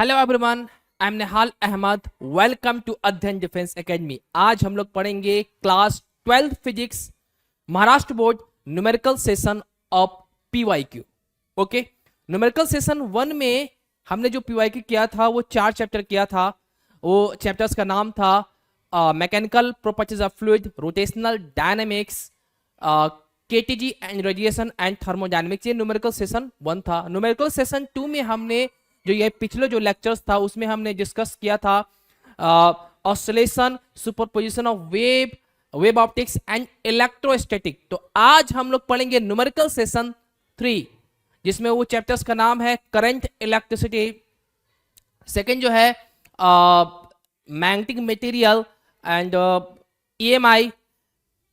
Hello everyone, I am Nihal Ahmad. Welcome to Adhyayan defence academy. आज हम लोग पढ़ेंगे class 12 physics Maharashtra board numerical session of PYQ. Okay, numerical session 1 में हमने जो पीवाईक्यू किया था वो 4 चैप्टर किया था। वो चैप्टर्स का नाम था mechanical properties of fluid, rotational dynamics, KTG and radiation and thermodynamics. ये न्यूमेरिकल सेशन 1 था। न्यूमेरिकल सेशन 2 में हमने जो ये पिछले जो लेक्चर्स था उसमें हमने डिस्कस किया था oscillation, superposition of wave, wave optics and electrostatic. तो आज हम लोग पढ़ेंगे न्यूमेरिकल सेशन 3 जिसमें वो चैप्टर्स का नाम है करंट, इलेक्ट्रिसिटी। सेकंड जो है magnetic material and EMI,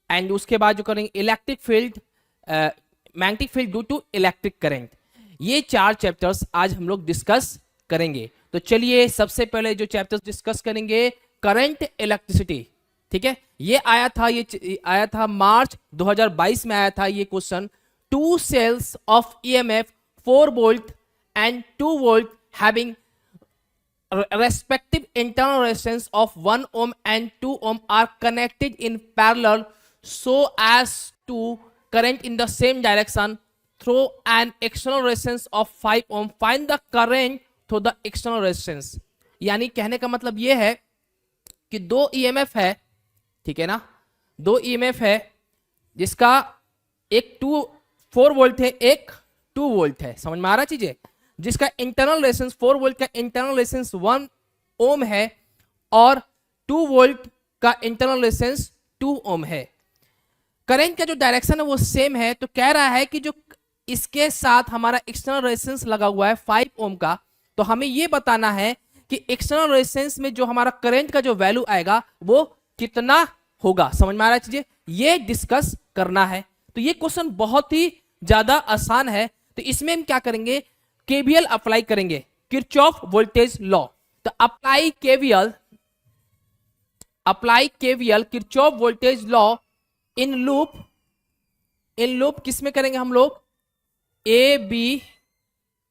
and उसके बाद जो करेंगे electric field, magnetic field due to electric current. ये 4 चैप्टर्स आज हम लोग डिस्कस करेंगे। तो चलिए सबसे पहले जो चैप्टर्स डिस्कस करेंगे करंट इलेक्ट्रिसिटी। ठीक है, ये आया था मार्च 2022 में आया था ये question. 2 cells of EMF 4 volt and 2 volt having respective internal resistance of 1 ohm and 2 ohm are connected in parallel so as to current in the same direction through an external resistance of 5 ohm. Find the current through the external resistance. यानी कहने का मतलब ये है कि 2 EMF है, ठीक है ना, 2 EMF है जिसका एक 4 वोल्ट है, एक 2 वोल्ट है। समझ में आ रहा चीजें? जिसका इंटरनल रेजिस्टेंस 4 वोल्ट का इंटरनल रेजिस्टेंस 1 ओम है और 2 वोल्ट का इंटरनल रेजिस्टेंस 2 ओम है। करंट का जो डायरेक्शन है वो सेम है। तो कह रहा है कि जो इसके साथ हमारा एक्सटर्नल रेजिस्टेंस लगा हुआ है 5 ओम का, तो हमें ये बताना है कि एक्सटर्नल रेजिस्टेंस में जो हमारा करंट का जो वैल्यू आएगा वो कितना होगा। समझ में आ रहा है चीजें? ये डिस्कस करना है। तो ये क्वेश्चन बहुत ही ज्यादा आसान है। तो इसमें हम क्या करेंगे, केवीएल अप्लाई करेंगे, किरचॉफ वोल्टेज लॉ। तो apply KVL Kirchhoff voltage law in loop किसमें करेंगे हम लोग, ए बी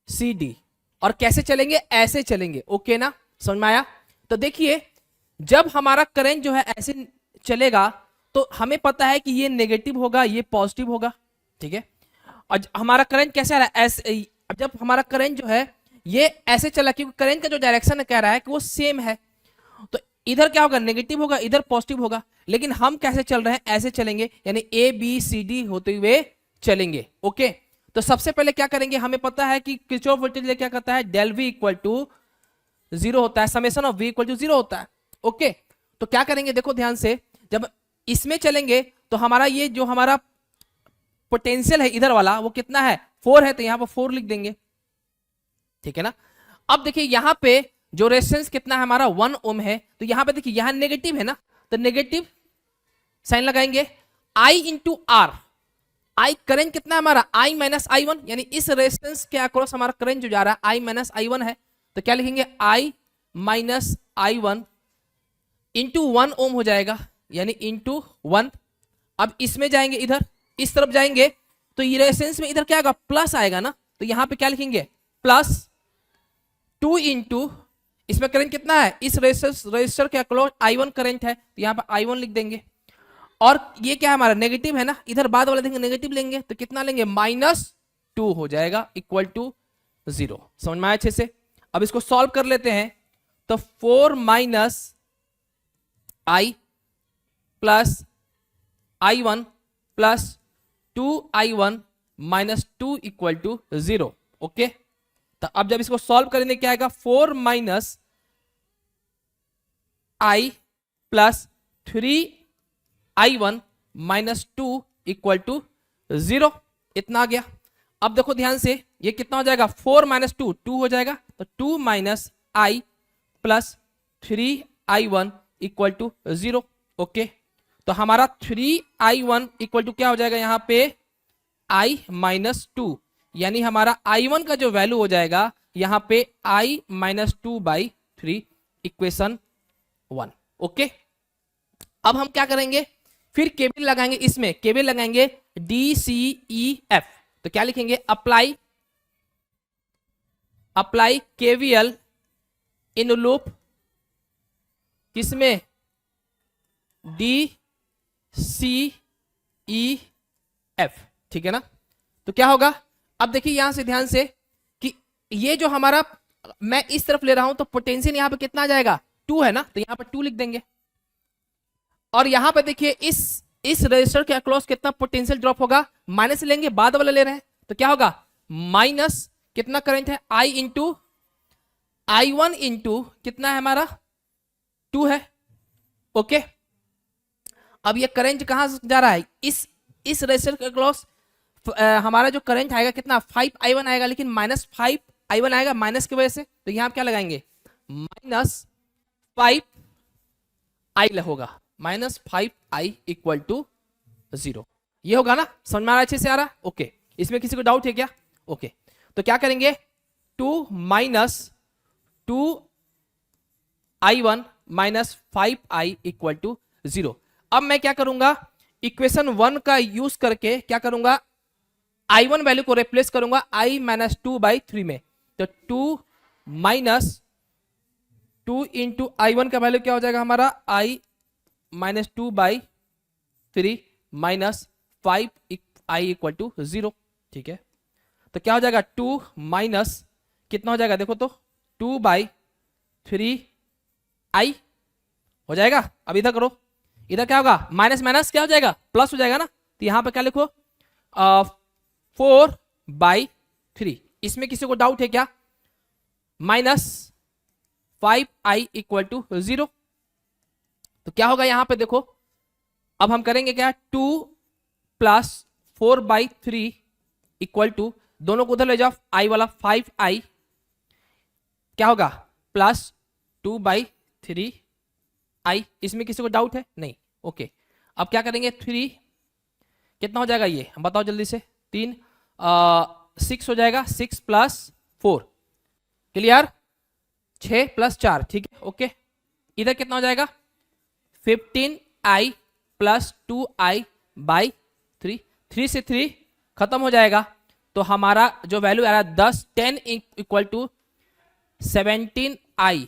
सी डी। और कैसे चलेंगे, ऐसे चलेंगे। ओके ना, समझ में आया? तो देखिए जब हमारा करंट जो है ऐसे चलेगा तो हमें पता है कि ये नेगेटिव होगा, ये पॉजिटिव होगा। ठीक है, और हमारा करंट कैसे आ रहा है, ऐसे। अब जब हमारा करंट जो है ये ऐसे चला, क्योंकि करंट का जो डायरेक्शन कह रहा है कि वो सेम है, तो इधर क्या होगा, नेगेटिव होगा, इधर पॉजिटिव होगा। लेकिन हम कैसे चल रहे हैं, ऐसे चलेंगे, यानी ए बी सी डी होते हुए चलेंगे। ओके, तो सबसे पहले क्या करेंगे, हमें पता है कि किरचॉफ वोल्टेज क्या कहता है, डेल वी इक्वल टू 0 होता है, summation of V equal to 0 होता है। ओके, तो क्या करेंगे, देखो ध्यान से, जब इसमें चलेंगे तो हमारा ये जो हमारा पोटेंशियल है इधर वाला वो कितना है, 4 है, तो यहां पर 4 लिख देंगे। ठीक है ना। अब देखिए यहां पे जो रेजिस्टेंस कितना है हमारा 1 ओम है, तो यहां पे देखिए यहां नेगेटिव है ना, तो नेगेटिव साइन लगाएंगे। आई इंटू आर, आई करंट कितना है हमारा, आई माइनस आई वन, यानी इस रेजिस्टेंस के अक्रॉस हमारा करंट जो जा रहा है आई माइनस आई वन है। तो क्या लिखेंगे, आई माइनस आई वन इंटू 1 ओम हो जाएगा, यानी इंटू 1। अब इसमें जाएंगे, इधर इस तरफ जाएंगे तो ये रेजिस्टेंस में इधर क्या आएगा, प्लस आएगा ना, तो यहां पे क्या लिखेंगे, प्लस 2 इंटू, इसमें करंट कितना है, इस रेजिस्टर के अक्रॉस I1 करंट है, तो यहां पर I1 लिख देंगे। और ये क्या है हमारा, नेगेटिव है ना, इधर बाद वाले देंगे नेगेटिव लेंगे, तो कितना लेंगे, -2 हो जाएगा इक्वल टू 0। समझ में आया अच्छे से? अब इसको सॉल्व कर लेते हैं। तो 4 minus I plus I1 plus 2I1 minus 2 equal to 0। Okay, तो अब जब इसको सॉल्व करेंगे क्या आएगा, 4 minus I plus 3I1 minus 2 equal to 0। इतना आ गया। अब देखो ध्यान से, ये कितना हो जाएगा, 4 माइनस 2 2 हो जाएगा, तो 2 minus I plus 3I1 equal to 0। Okay, तो हमारा 3I1 इक्वल टू क्या हो जाएगा, यहां पे I माइनस 2, यानी हमारा I1 का जो वैल्यू हो जाएगा यहां पे I माइनस 2/3, इक्वेशन 1। ओके, अब हम क्या करेंगे, फिर केबल लगाएंगे, इसमें केबल लगाएंगे DCEF। तो क्या लिखेंगे, अप्लाई केवीएल इन लूप किसमें, डी सी ई एफ, ठीक है ना। तो क्या होगा, अब देखिए यहां से ध्यान से कि ये जो हमारा, मैं इस तरफ ले रहा हूं तो पोटेंशियल यहां पे कितना आ जाएगा, 2 है ना, तो यहां पे 2 लिख देंगे। और यहां पे देखिए इस रजिस्टर के अक्रॉस कितना पोटेंशियल ड्रॉप होगा, माइनस लेंगे, बाद वाला ले रहे हैं, तो क्या होगा, माइनस कितना करंट है, आई इंटू I1 इंटू कितना है हमारा, 2 है। ओके, अब ये करंट कहां जा रहा है, इस रजिस्टर के अक्रॉस हमारा जो करंट आएगा कितना, 5I1 आएगा, लेकिन -5I1 आएगा माइनस की वजह से, तो यहां आप क्या लगाएंगे, -5I होगा, -5I इक्वल टू 0। ये होगा ना, समझ में आ रहा है, अच्छे से आ रहा है। ओके, इसमें किसी को डाउट है क्या। ओके, तो क्या करेंगे, 2 - 2I1 -5I इक्वल टू 0। अब मैं क्या करूंगा, इक्वेशन 1 का यूज करके क्या करूंगा, I1 वैल्यू को रिप्लेस करूंगा I - 2/3 में, तो 2 - 2 इंटू I1 का वैल्यू क्या हो जाएगा हमारा, I - 2/3 minus 5I equal to 0, ठीक है। तो क्या हो जाएगा, 2 माइनस कितना हो जाएगा, देखो तो 2/3I हो जाएगा। अब इधर करो, इधर क्या होगा, माइनस माइनस क्या हो जाएगा, प्लस हो जाएगा ना, तो यहां पे क्या लिखो, 4/3। इसमें किसी को डाउट है क्या, -5I इक्वल टू 0। तो क्या होगा यहां पे देखो, अब हम करेंगे क्या, 2 + 4/3 इक्वल टू, दोनों को उधर ले जाओ, I वाला 5I क्या होगा, प्लस 2/3I। इसमें किसी को डाउट है नहीं। ओके, अब क्या करेंगे, 3 कितना हो जाएगा, ये हम बताओ जल्दी से, 3 6 हो जाएगा, 6 + 4 क्लियर, 6 + 4, ठीक है। ओके, इधर कितना हो जाएगा, 15I + 2I/3, 3 से 3 खत्म हो जाएगा, तो हमारा जो वैल्यू आ रहा है 10 इक्वल टू 17I।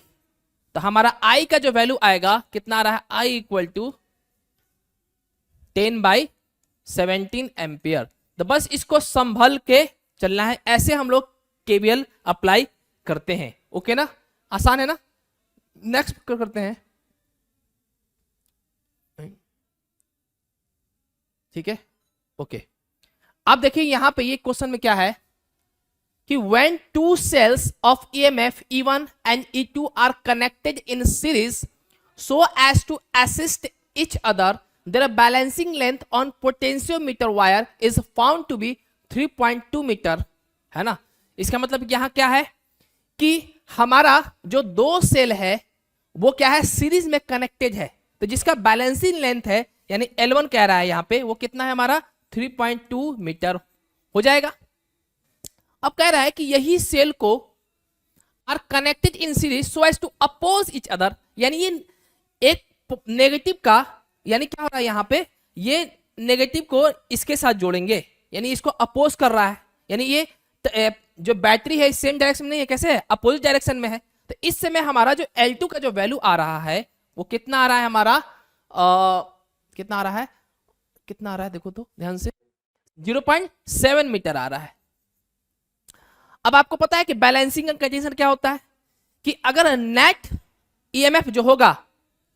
तो हमारा I का जो वैल्यू आएगा कितना आ रहा है, I इक्वल टू 10/17 एम्पियर। तो बस इसको संभल के चलना है, ऐसे हम लोग KVL अप्लाई करते हैं। ओके ना, आसान है ना। नेक्स्ट करते हैं, ठीक है। ओके, अब देखिए यहां पे ये क्वेश्चन में क्या है कि when two cells of EMF E1 and E2 are connected in series so as to assist each other, their balancing length on potentiometer wire is found to be 3.2 metre, है ना। इसका मतलब यहां क्या है कि हमारा जो दो सेल है वो क्या है, सीरीज में कनेक्टेड है, तो जिसका बैलेंसिंग लेंथ है यानी L1 कह रहा है यहाँ पे, वो कितना है हमारा 3.2 मीटर हो जाएगा। अब कह रहा है कि यही सेल को are connected in series so as to oppose each other, यानी ये एक नेगेटिव का, यानी क्या हो रहा है यहाँ पे, ये नेगेटिव को इसके साथ जोड़ेंगे, यानी इसको अपोज कर रहा है, यानी ये जो बैटरी है सेम डायरेक्शन में नहीं है, कैसे है, अपोजिट डायरेक्शन में है। तो इस समय हमारा जो L2 का जो वैल्यू आ रहा है वो कितना आ रहा है हमारा, कितना आ रहा है, कितना आ रहा है देखो तो ध्यान से, 0.7 मीटर आ रहा है। अब आपको पता है कि बैलेंसिंग कंडीशन क्या होता है कि अगर नेट ईएमएफ जो होगा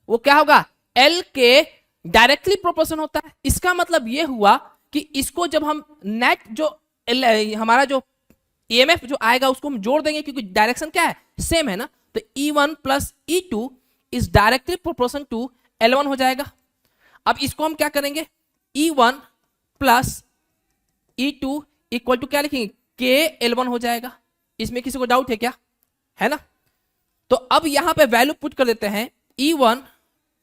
वो क्या होगा, एल के डायरेक्टली प्रोपोर्शन होता है। इसका मतलब ये हुआ कि इसको जब हम नेट जो हमारा जो ईएमएफ जो आएगा उसको हम जोड़ देंगे, क्योंकि डायरेक्शन क्या है, सेम है ना, तो E1 + E2 is directly proportion to L1 हो जाएगा। अब इसको हम क्या करेंगे, E1 + E2 इक्वल टू क्या लिखेंगे, K L1 हो जाएगा। इसमें किसी को डाउट है क्या, है ना। तो अब यहां पे वैल्यू पुट कर देते हैं, E1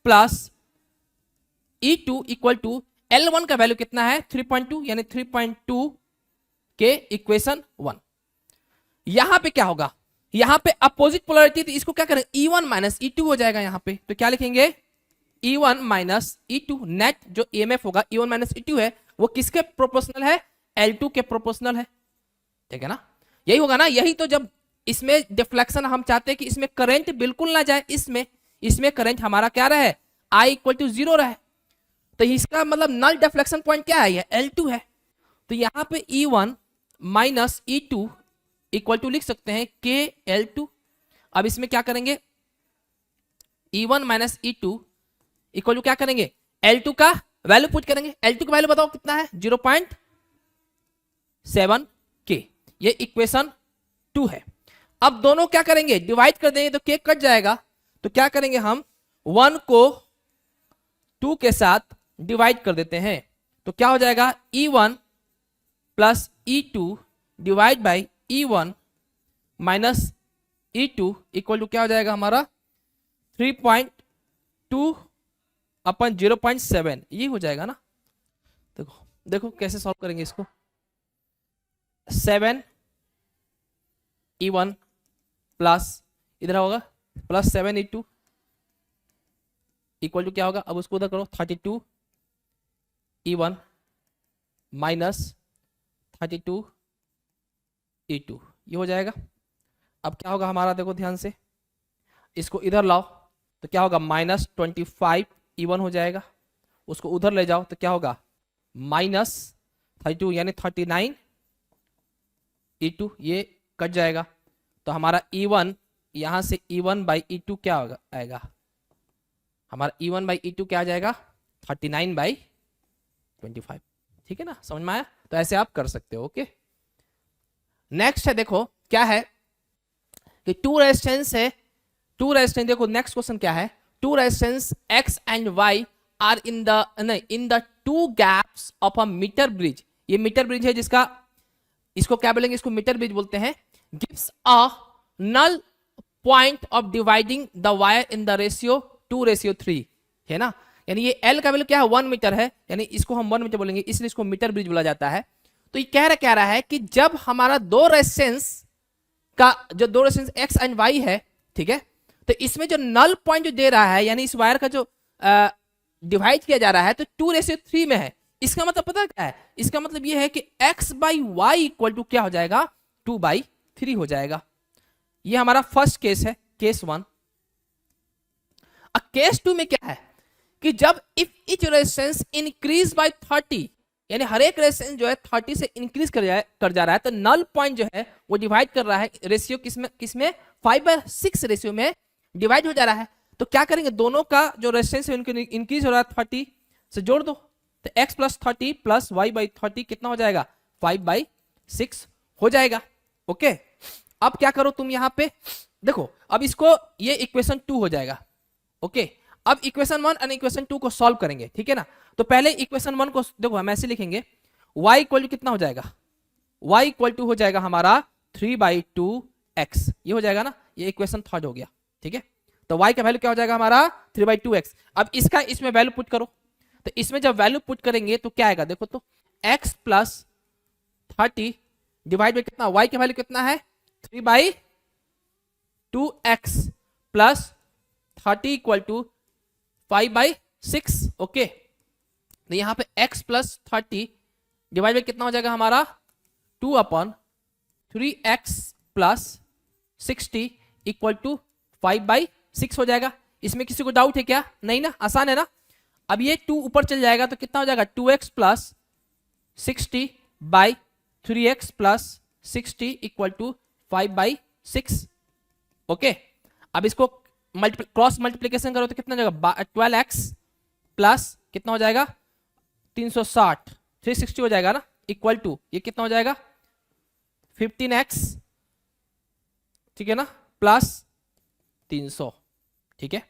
+ E2 equal to L1 का वैल्यू कितना है 3.2, यानी 3.2 के इक्वेशन 1। यहां पे क्या होगा, यहां पे अपोजिट पोलैरिटी, तो इसको क्या करें, E1 - E2 हो जाएगा यहां पे। तो क्या लिखेंगे, E1 - E2, नेट जो EMF होगा E1 - E2 है वो किसके प्रोपोर्शनल है, L2 के प्रोपोर्शनल है, ठीक है ना। यही होगा ना, यही तो जब इसमें डिफ्लेक्शन हम चाहते हैं कि इसमें करंट बिल्कुल ना जाए, इसमें करंट हमारा क्या रहे, I इक्वल टू 0 रहे। तो इसका मतलब नल डिफ्लेक्शन पॉइंट क्या है, ये L2 है। तो यहां पे E1 minus E2 equal to लिख सकते हैं KL2। अब इसमें क्या करेंगे, E1 minus E2 equal to क्या करेंगे, L2 का वैल्यू पुट करेंगे। L2 का वैल्यू बताओ कितना है, 0.7 K। ये इक्वेशन 2 है। अब दोनों क्या करेंगे, डिवाइड कर देंगे तो K कट जाएगा। तो क्या करेंगे हम 1 को 2 के साथ डिवाइड कर देते हैं। तो क्या हो जाएगा, E1 plus E2 divide by E1 minus E2 equal to क्या हो जाएगा हमारा 3.2 अपन 0.7, ये हो जाएगा ना। देखो देखो कैसे सॉल्व करेंगे इसको, 7 E1 प्लस इधर होगा प्लस 7 E2 इक्वल टू क्या होगा, अब उसको उधर करो 32 E1 माइनस 32 E2, ये हो जाएगा। अब क्या होगा हमारा, देखो ध्यान से, इसको इधर लाओ तो क्या होगा, माइनस 25 E1 हो जाएगा। उसको उधर ले जाओ तो क्या होगा, माइनस 32 यानी 39 E2, ये कट जाएगा। तो हमारा E1 यहां से E1 बाई E2 क्या होगा आएगा, हमारा E1 बाई E2 क्या आ जाएगा, 39 बाई 25। ठीक है ना, समझ में आया। तो ऐसे आप कर सकते हो। ओके, नेक्स्ट है, देखो क्या है कि टू रेजिस्टेंस है, टू रेजिस्टेंस, देखो नेक्स्ट क्वेश्चन क्या है, two resistance X and Y are in the two gaps of a metre bridge. ये मीटर ब्रिज है जिसका, इसको क्या बोलेंगे, इसको मीटर ब्रिज बोलते हैं। Gives a null point of dividing the wire in the ratio 2:3 है ना। यानी ये L का वैल्यू क्या है, 1 मीटर है, यानी इसको हम 1 मीटर बोलेंगे, इसलिए इसको मीटर ब्रिज बोला जाता है। तो ये कह रहा है कि जब हमारा दो रेजिस्टेंस का, जो दो रेजिस्टेंस X एंड Y है, ठीक है, तो इसमें जो नल पॉइंट जो दे रहा है, यानी इस वायर का जो डिवाइड किया जा रहा है, तो 2:3 में है। इसका मतलब पता क्या है, इसका मतलब ये है कि X by Y equal to क्या हो जाएगा, 2/3 हो जाएगा। ये हमारा फर्स्ट केस है, केस 1। केस 2 में क्या है कि जब if each resistance increase by 30, यानी हर एक रेजिस्टेंस जो है 30 से इंक्रीज कर जा रहा है, तो नल पॉइंट जो है वो डिवाइड कर रहा है, रेशियो किसमें 5/6 रेशियो में डिवाइड हो जा रहा है। तो क्या करेंगे, दोनों का जो रेजिस्टेंस है उनको इंक्रीज हो रहा है 30 से जोड़ दो, तो x plus 30 plus Y by 30 कितना हो जाएगा, 5/6 हो जाएगा। ओके, अब क्या करो तुम यहां पे देखो, अब इसको ये इक्वेशन 2 हो जाएगा। ओके, अब इक्वेशन 1 और इक्वेशन 2 को सॉल्व करेंगे, ठीक है ना। तो पहले इक्वेशन 1 को देखो, हम ऐसे लिखेंगे, y इक्वल टू कितना हो जाएगा, y इक्वल टू हो जाएगा हमारा 3/2x, ये हो जाएगा ना, ये इक्वेशन 3 हो गया। ठीक है, तो y का वैल्यू क्या हो जाएगा हमारा 3/2x। अब इसका इसमें वैल्यू पुट करो, तो इसमें जब वैल्यू पुट करेंगे तो क्या आएगा, देखो तो x प्लस 30 डिवाइड बाई कितना, y का वैल्यू कितना है 3/2x plus 30 equal to 5/6। Okay, तो यहां पे x प्लस 30 डिवाइड बाई कितना हो जाएगा हमारा 2/3x प्लस 60 इक्वल टू 5/6 हो जाएगा। इसमें किसी को डाउट है क्या, नहीं ना, आसान है ना। अब ये 2 ऊपर चल जाएगा तो कितना हो जाएगा 2x plus 60/3x plus 60 equal to 5/6। Okay, अब इसको क्रॉस मल्टीप्लीकेशन करो तो कितना हो जाएगा 12x प्लस कितना हो जाएगा 360, 360 हो जाएगा ना, इक्वल टू ये कितना हो जाएगा 15x, ठीक है ना, प्लस 300। ठीक है,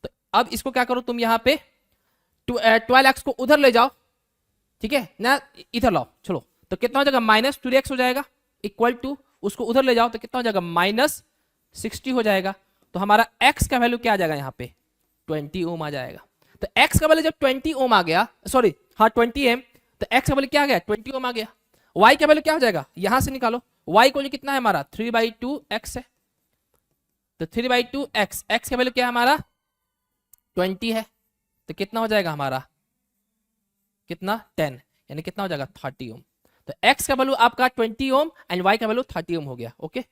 तो अब इसको क्या करो तुम यहां पे 12x को उधर ले जाओ, ठीक है ना, इधर लाओ, चलो, तो कितना हो जाएगा -2x हो जाएगा, इक्वल टू उसको उधर ले जाओ तो कितना हो जाएगा -60 हो जाएगा। तो हमारा x का वैल्यू क्या आ जाएगा यहाँ पे 20 ओम आ जाएगा। तो x का वैल्यू जब 20 ओम आ गया, सॉरी हाँ 20 एम, तो x का वैल्यू क्या आ गया 20 ओम आ गया। y का वैल्यू क्या हो जाएगा, यहां से निकालो, y को कितना है हमारा 3/2x है, तो 3/2x, x का वैल्यू क्या है हमारा 20 है, तो कितना हो जाएगा हमारा कितना 10, यानी कितना हो जाएगा 30 ओम। तो x का वैल्यू आपका 20 ओम एंड y का वैल्यू 30 ओम हो गया। ओके,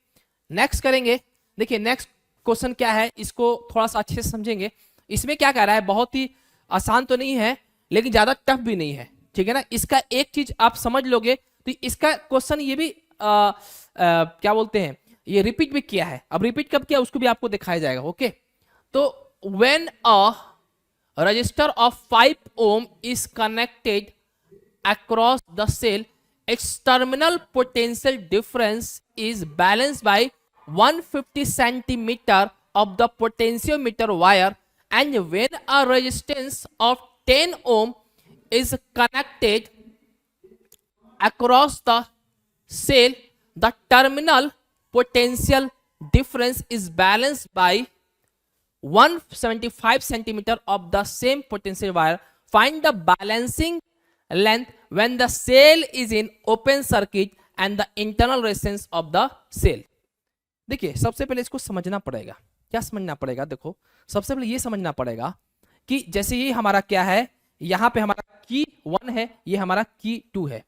नेक्स्ट करेंगे। देखिए नेक्स्ट क्वेश्चन क्या है, इसको थोड़ा सा अच्छे से समझेंगे। इसमें क्या कह रहा है, बहुत ही आसान तो नहीं है लेकिन ज्यादा टफ भी नहीं है, ठीक है ना। इसका एक चीज आप समझ लोगे तो इसका क्वेश्चन ये भी क्या बोलते हैं, ये रिपीट भी किया है। अब रिपीट कब किया उसको भी आपको दिखाया जाएगा। ओके, तो when a resistor of 5 ohm is connected across the cell, its terminal potential difference is balanced by 150 centimeter of the potentiometer wire, and when a resistance of 10 ohm is connected across the cell, the terminal potential difference is balanced by 175 centimeter of the same potential wire. Find the balancing length when the cell is in open circuit and the internal resistance of the cell. देखिए सबसे पहले इसको समझना पड़ेगा। क्या समझना पड़ेगा, देखो सबसे पहले ये समझना पड़ेगा कि जैसे ये हमारा क्या है, यहाँ पे हमारा की 1 है, ये हमारा की 2 है।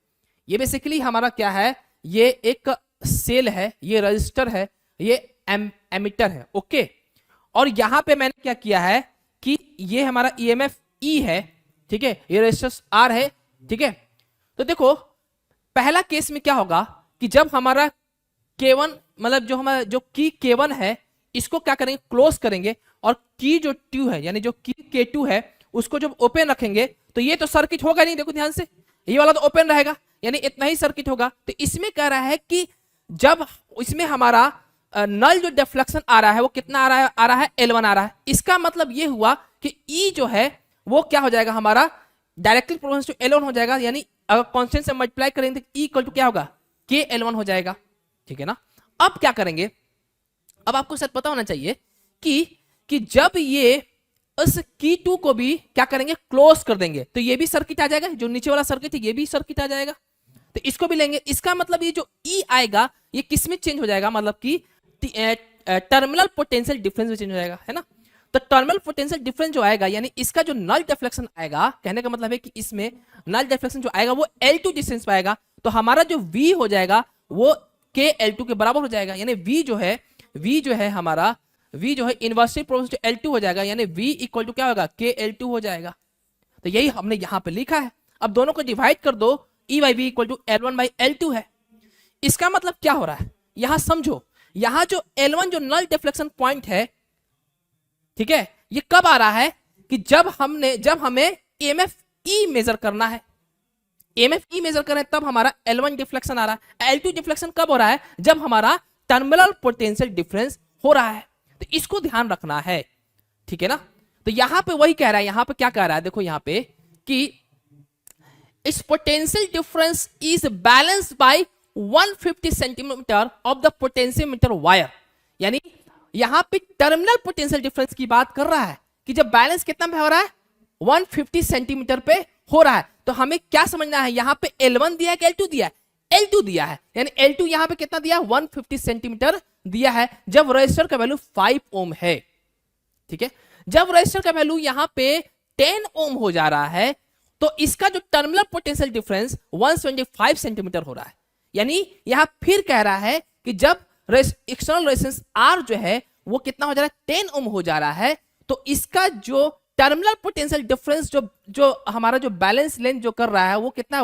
ये बेसिकली हमारा क्या है, ये एक सेल है, ये रजिस्टर है, ये एमीटर है। ओके, और यहां पे मैंने क्या किया है कि ये हमारा ईएमएफ ई है, ठीक है, ये रेजिस्टेंस आर है, ठीक है। तो देखो पहला केस में क्या होगा कि जब हमारा K1 मतलब जो हमारा जो की K1 है इसको क्या करेंगे, क्लोज करेंगे, और की जो 2 है यानी जो की K2 है उसको जब ओपन रखेंगे तो ये तो सर्किट होगा नहीं। देखो ध्यान से, ये वाला तो ओपन रहेगा यानी इतना ही सर्किट होगा। तो इसमें कह रहा है कि जब इसमें हमारा नल जो डिफ्लेक्शन आ रहा है वो कितना आ रहा है L1 आ रहा है। इसका मतलब ये हुआ कि E जो है वो क्या हो जाएगा, हमारा डायरेक्टली प्रोपोर्शनल टू L1 हो जाएगा। यानी अगर कांस्टेंट से मल्टीप्लाई करेंगे तो E इक्वल टू क्या होगा, K L1 हो जाएगा, ठीक है ना। अब क्या करेंगे, अब आपको शायद पता होना चाहिए कि जब ये उस की 2 को भी क्या करेंगे, क्लोज कर देंगे, तो ये भी सर्किट आ जाएगा, जो नीचे वाला सर्किट है ये भी सर्किट आ जाएगा। तो इसको भी लेंगे। इसका मतलब ये जो E आएगा ये किस में चेंज हो जाएगा, मतलब कि टर्मिनल पोटेंशियल डिफरेंस में चेंज हो जाएगा, है ना। तो टर्मिनल पोटेंशियल डिफरेंस जो आएगा यानी इसका जो नल डिफ्लेक्शन आएगा, कहने का मतलब है कि इसमें नल डिफ्लेक्शन जो आएगा वो L2 डिस्टेंस पे आएगा। तो हमारा जो V हो जाएगा वो K L2 के बराबर हो जाएगा। यानी V जो है हमारा V जो है इनवर्सली प्रोपोर्शनल टू L2 हो जाएगा, यानी V इक्वल टू क्या होगा, K L2 हो जाएगा। तो यही हमने यहां पे लिखा है। अब दोनों को डिवाइड कर दो, E by V equal to L1 by L2 है। इसका मतलब क्या हो रहा है, यहां समझो, यहां जो L1 जो नल डिफ्लेक्शन पॉइंट है, ठीक है, ये कब आ रहा है कि जब हमें EMF E मेजर करना है, EMF E मेजर करें तब हमारा L1 डिफ्लेक्शन आ रहा है। L2 डिफ्लेक्शन कब हो रहा है, जब हमारा टर्मिनल पोटेंशियल डिफरेंस हो रहा है। तो इसको ध्यान रखना है, ठीक है ना। तो यहां पे वही कह रहा है, यहां पे क्या कह रहा है, देखो यहां पे कि इस potential difference is balanced bye 150 centimetre of the potentiometer wire. यानी यहां पे टर्मिनल पोटेंशियल डिफरेंस की बात कर रहा है कि जब बैलेंस कितना पे हो रहा है, 150 सेंटीमीटर पे हो रहा है। तो हमें क्या समझना है, यहां पे L1 दिया है कि L2 दिया है, L2 दिया है, यानी L2 यहां पे कितना दिया है, 150 सेंटीमीटर दिया है जब रजिस्टर का वैल्यू 5 ओम है, ठीक है। जब रजिस्टर का वैल्यू यहां पे 10 ओम हो जा रहा है तो इसका जो टर्मिनल पोटेंशियल डिफरेंस 125 सेंटीमीटर हो रहा है। यानी यहां फिर कह रहा है कि जब एक्सटर्नल रेजिस्टेंस R जो है वो कितना हो जा रहा है, 10 ओम हो जा रहा है, तो इसका जो टर्मिनल पोटेंशियल डिफरेंस जो हमारा जो बैलेंस लेंथ जो कर रहा है वो कितना है,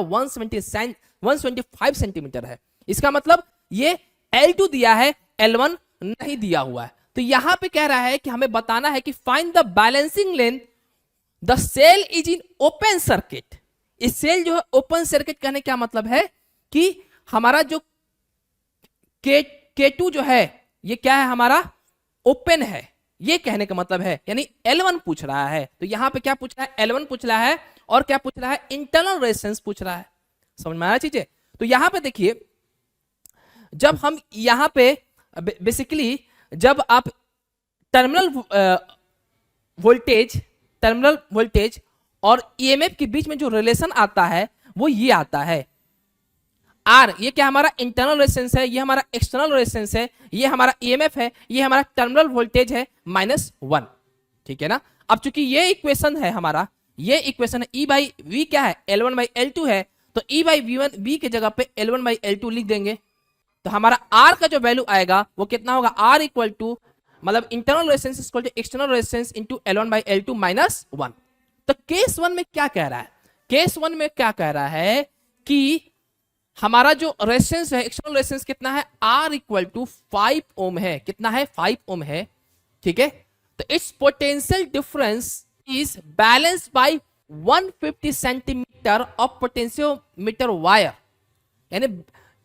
125 सेंटीमीटर है। इसका मतलब ये L2 दिया है, L1 नहीं दिया हुआ है। तो यहां पे कह रहा है कि हमें बताना है कि find the balancing length the cell is in open circuit. इस सेल जो है ओपन सर्किट कहने क्या मतलब है कि हमारा जो K2 जो है ये क्या है, हमारा ओपन है, ये कहने का मतलब है। यानी L1 पूछ रहा है, तो यहां पे क्या पूछ रहा है, L1 पूछ रहा है, और क्या पूछ रहा है, इंटरनल रेजिस्टेंस पूछ रहा है। समझ में आ रहा चीजें। तो यहां पे देखिए, जब हम यहां पे बेसिकली जब आप टर्मिनल वोल्टेज और EMF के बीच में जो रिलेशन आता है वो ये आता है, R ये क्या हमारा इंटरनल रेजिस्टेंस है, ये हमारा एक्सटर्नल रेजिस्टेंस है, ये हमारा EMF है, ये हमारा टर्मिनल वोल्टेज है -1, ठीक है ना। अब चूंकि ये इक्वेशन है हमारा, ये इक्वेशन है E बाई V क्या है, L1 बाई L2 है, तो E बाई V1 V के जगह पे L1 बाई L2 लिख देंगे। तो हमारा R का जो वैल्यू आएगा वो कितना होगा, R इक्वल टू मतलब internal resistance equal to external resistance into L1 by L2 minus 1। तो केस 1 में क्या कह रहा है, केस 1 में क्या कह रहा है कि हमारा जो रेजिस्टेंस है, एक्सटर्नल रेजिस्टेंस कितना है, R इक्वल टू 5 ओम है, कितना है, 5 ओम है, ठीक है। तो it's potential difference is balanced bye 150 centimetre of potentiometer wire, यानी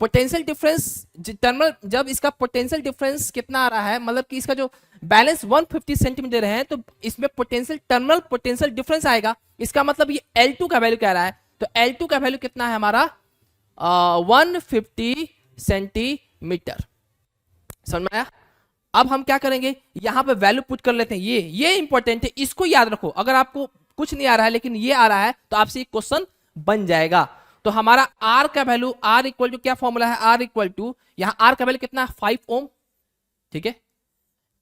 पोटेंशियल डिफरेंस टर्मिनल, जब इसका पोटेंशियल डिफरेंस कितना आ रहा है, मतलब कि इसका जो बैलेंस 150 सेंटीमीटर है, तो इसमें पोटेंशियल टर्मिनल पोटेंशियल डिफरेंस आएगा। इसका मतलब ये L2 का वैल्यू कह रहा है, तो L2 का वैल्यू कितना है हमारा 150 सेंटीमीटर। समझ में आया। अब हम क्या करेंगे, यहां पे वैल्यू पुट कर लेते हैं, ये इंपॉर्टेंट है, इसको याद रखो। अगर आपको कुछ नहीं आ रहा है लेकिन ये आ रहा है तो आपसे एक क्वेश्चन बन जाएगा। तो हमारा R का वैल्यू, R इक्वल टू क्या फॉर्मूला है, R इक्वल टू यहां R का वैल्यू कितना है 5 ओम, ठीक है।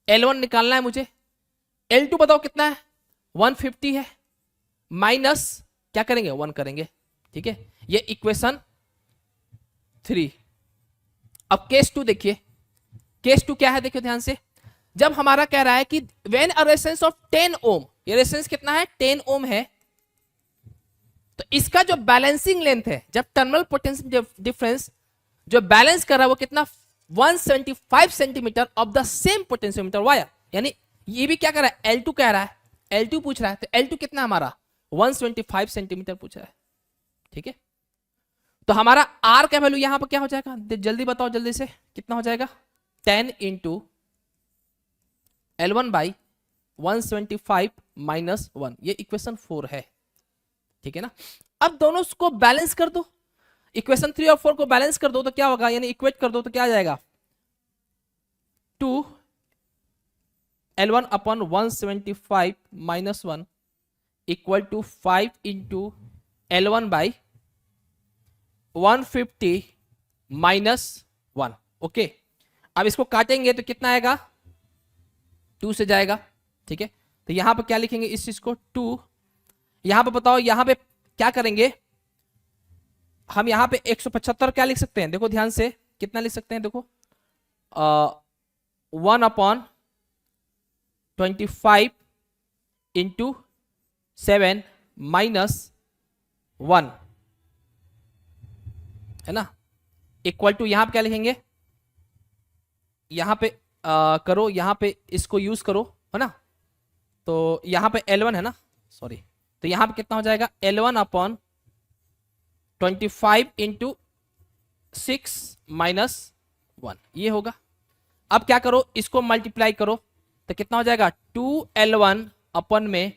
L1 निकालना है मुझे, L2 बताओ कितना है 150 है, माइनस क्या करेंगे 1 करेंगे, ठीक है। ये इक्वेशन 3। अब केस 2 देखिए, केस 2 क्या है, देखिए ध्यान से। जब हमारा कह रहा है कि व्हेन अ रेजिस्टेंस ऑफ 10 ओम, ये रेजिस्टेंस कितना है 10 ओम है, तो इसका जो बैलेंसिंग लेंथ है, जब टर्मिनल पोटेंशियल डिफरेंस जो बैलेंस कर रहा है वो कितना 175 centimetre of the same potentiometer wire, यानी ये भी क्या कर रहा है L2 कह रहा है, L2 पूछ रहा है, तो L2 कितना हमारा 175 सेंटीमीटर पूछ रहा है, ठीक है। तो हमारा R का वैल्यू यहां पर क्या हो जाएगा, जल्दी बताओ जल्दी से, कितना हो जाएगा 10 इंटू L1 बाई 175 माइनस 1, ये इक्वेशन 4 है, ठीक है ना। अब दोनों को बैलेंस कर दो, इक्वेशन 3 और 4 को बैलेंस कर दो तो क्या होगा, यानी इक्वेट कर दो तो क्या आ जाएगा 2 L1 upon 175 minus 1 equal to 5 into L1 by 150 minus 1। Okay, अब इसको काटेंगे तो कितना आएगा 2 से जाएगा, ठीक है। तो यहां पर क्या लिखेंगे इस चीज को 2, यहां पे बताओ, यहां पे क्या करेंगे हम, यहां पे 175 क्या लिख सकते हैं, देखो ध्यान से कितना लिख सकते हैं, देखो 1 अपॉन 25 इंटू 7 माइनस 1 है ना, इक्वल टू यहां पे क्या लिखेंगे, यहां पे करो, यहां पे इसको यूज करो, है ना। तो यहां पे L1 है ना, सॉरी, तो यहां पे कितना हो जाएगा L1 अपॉन 25 इंटू 6 माइनस 1, ये होगा। अब क्या करो, इसको मल्टीप्लाई करो तो कितना हो जाएगा 2L1 अपॉन में